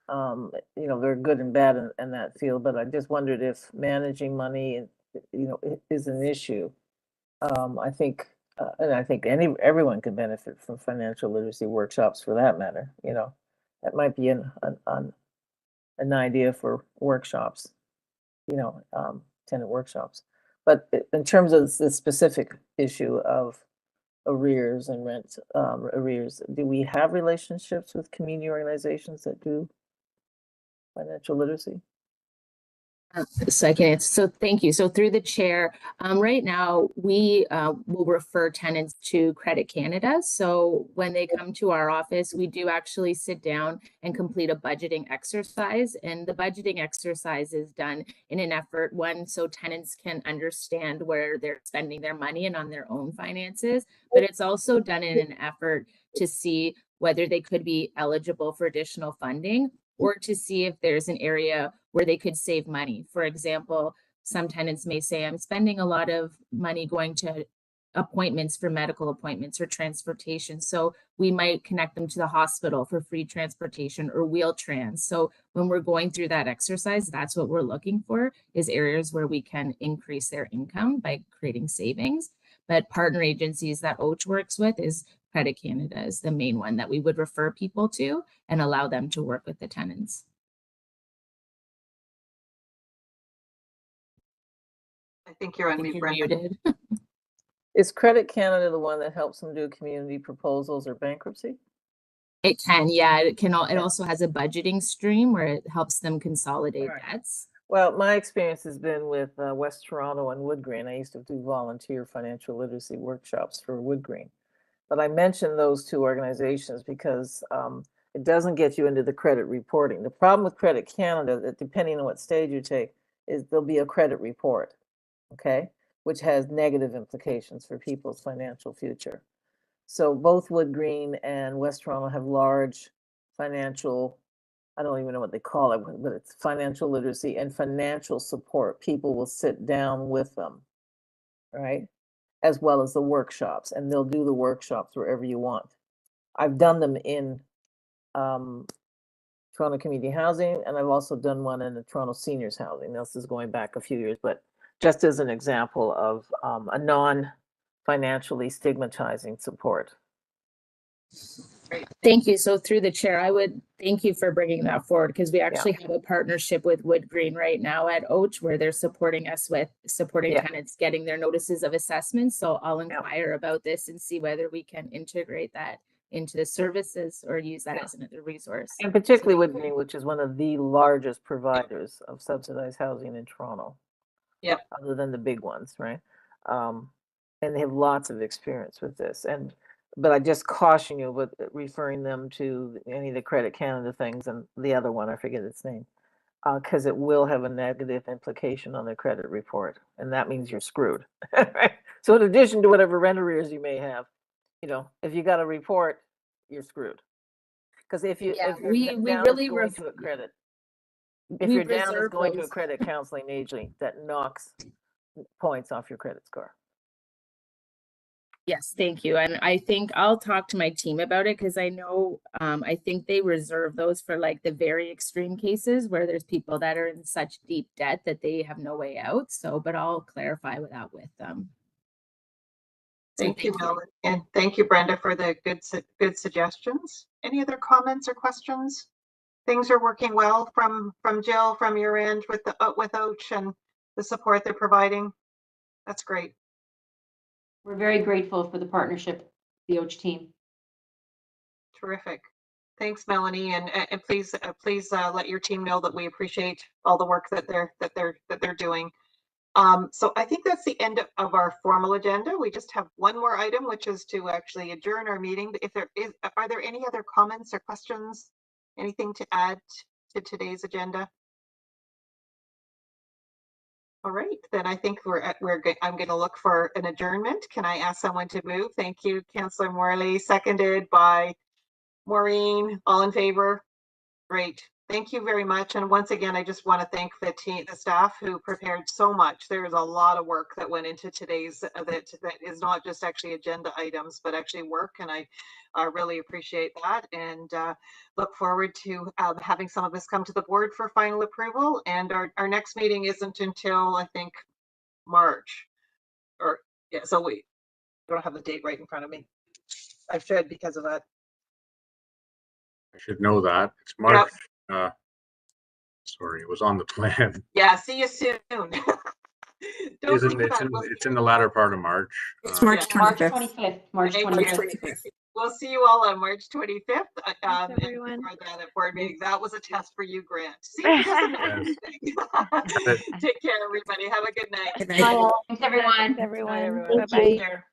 You know, they're good and bad in that field, but I just wondered if managing money, you know, is an issue. I think, and I think everyone can benefit from financial literacy workshops for that matter. You know, that might be an idea for workshops, you know, tenant workshops. But in terms of the specific issue of arrears and rent arrears, do we have relationships with community organizations that do financial literacy? So I can answer. So thank you. So through the chair, right now we will refer tenants to Credit Canada. So when they come to our office, we do actually sit down and complete a budgeting exercise. And the budgeting exercise is done in an effort, one, so tenants can understand where they're spending their money and on their own finances, but it's also done in an effort to see whether they could be eligible for additional funding, or to see if there's an area where they could save money. For example, some tenants may say, I'm spending a lot of money going to appointments for medical appointments or transportation. So we might connect them to the hospital for free transportation or Wheel-Trans. So when we're going through that exercise, that's what we're looking for, is areas where we can increase their income by creating savings. But partner agencies that OACH works with is Credit Canada is the main one that we would refer people to and allow them to work with the tenants. I think you're on mute, Brenda. Muted. Is Credit Canada the one that helps them do community proposals or bankruptcy? It can, yeah. It can. It also has a budgeting stream where it helps them consolidate debts. Well, my experience has been with West Toronto and Wood Green. I used to do volunteer financial literacy workshops for Wood Green. But I mentioned those two organizations because it doesn't get you into the credit reporting. The problem with Credit Canada, that depending on what stage you take, is there'll be a credit report, okay, which has negative implications for people's financial future. So both Wood Green and West Toronto have large financial, I don't even know what they call it, but it's financial literacy and financial support. People will sit down with them, right? As well as the workshops, and they'll do the workshops wherever you want. I've done them in Toronto Community Housing, and I've also done one in the Toronto Seniors Housing. This is going back a few years, but just as an example of a non-financially stigmatizing support. Thank you. So through the chair, I would thank you for bringing that forward, because we actually have a partnership with Wood Green right now at OACH where they're supporting us with supporting tenants getting their notices of assessment. So I'll inquire about this and see whether we can integrate that into the services or use that as another resource. And particularly Wood Green, which is one of the largest providers of subsidized housing in Toronto. Yep. Other than the big ones, right? And they have lots of experience with this. But I just caution you with referring them to any of the Credit Canada things and the other one, I forget its name, because it will have a negative implication on the credit report, and that means you're screwed. Right? So in addition to whatever rent arrears you may have, you know, if you got a report, you're screwed. Because if you're down really going to a credit, if you're down as going to a credit counseling agent, that knocks points off your credit score. Yes, thank you. And I think I'll talk to my team about it, because I know I think they reserve those for like the very extreme cases where there's people that are in such deep debt that they have no way out. So, but I'll clarify that with them. Thank you, Melanie. And thank you, Brenda, for the good suggestions. Any other comments or questions? Things are working well from Jill, from your end with OACH and the support they're providing. That's great. We're very grateful for the partnership, the OACH team. Terrific. Thanks, Melanie, and please let your team know that we appreciate all the work that they're doing. So I think that's the end of our formal agenda. We just have one more item, which is to actually adjourn our meeting. If there is, are there any other comments or questions? Anything to add to today's agenda? All right, then I think I'm going to look for an adjournment. Can I ask someone to move? Thank you, Councillor Morley, seconded by Maureen. All in favor? Great. Thank you very much. And once again, I just want to thank the team, the staff who prepared so much. There's a lot of work that went into today's, that is not just actually agenda items, but actually work. And I really appreciate that, and look forward to having some of this come to the board for final approval. And our next meeting isn't until, I think, March. Or yeah, so we don't have the date right in front of me. I should, because of that. I should know that. It's March. Yep. Sorry, it was on the plan. Yeah, see you soon. It's in the latter part of March. It's March 25th. March 25th. We'll see you all on March 25th. Everyone. For that board meeting. That was a test for you, Grant. See, he doesn't know anything. Take care, everybody. Have a good night. Good night. Thanks, everyone. Everyone. everyone. Bye-bye. Take care.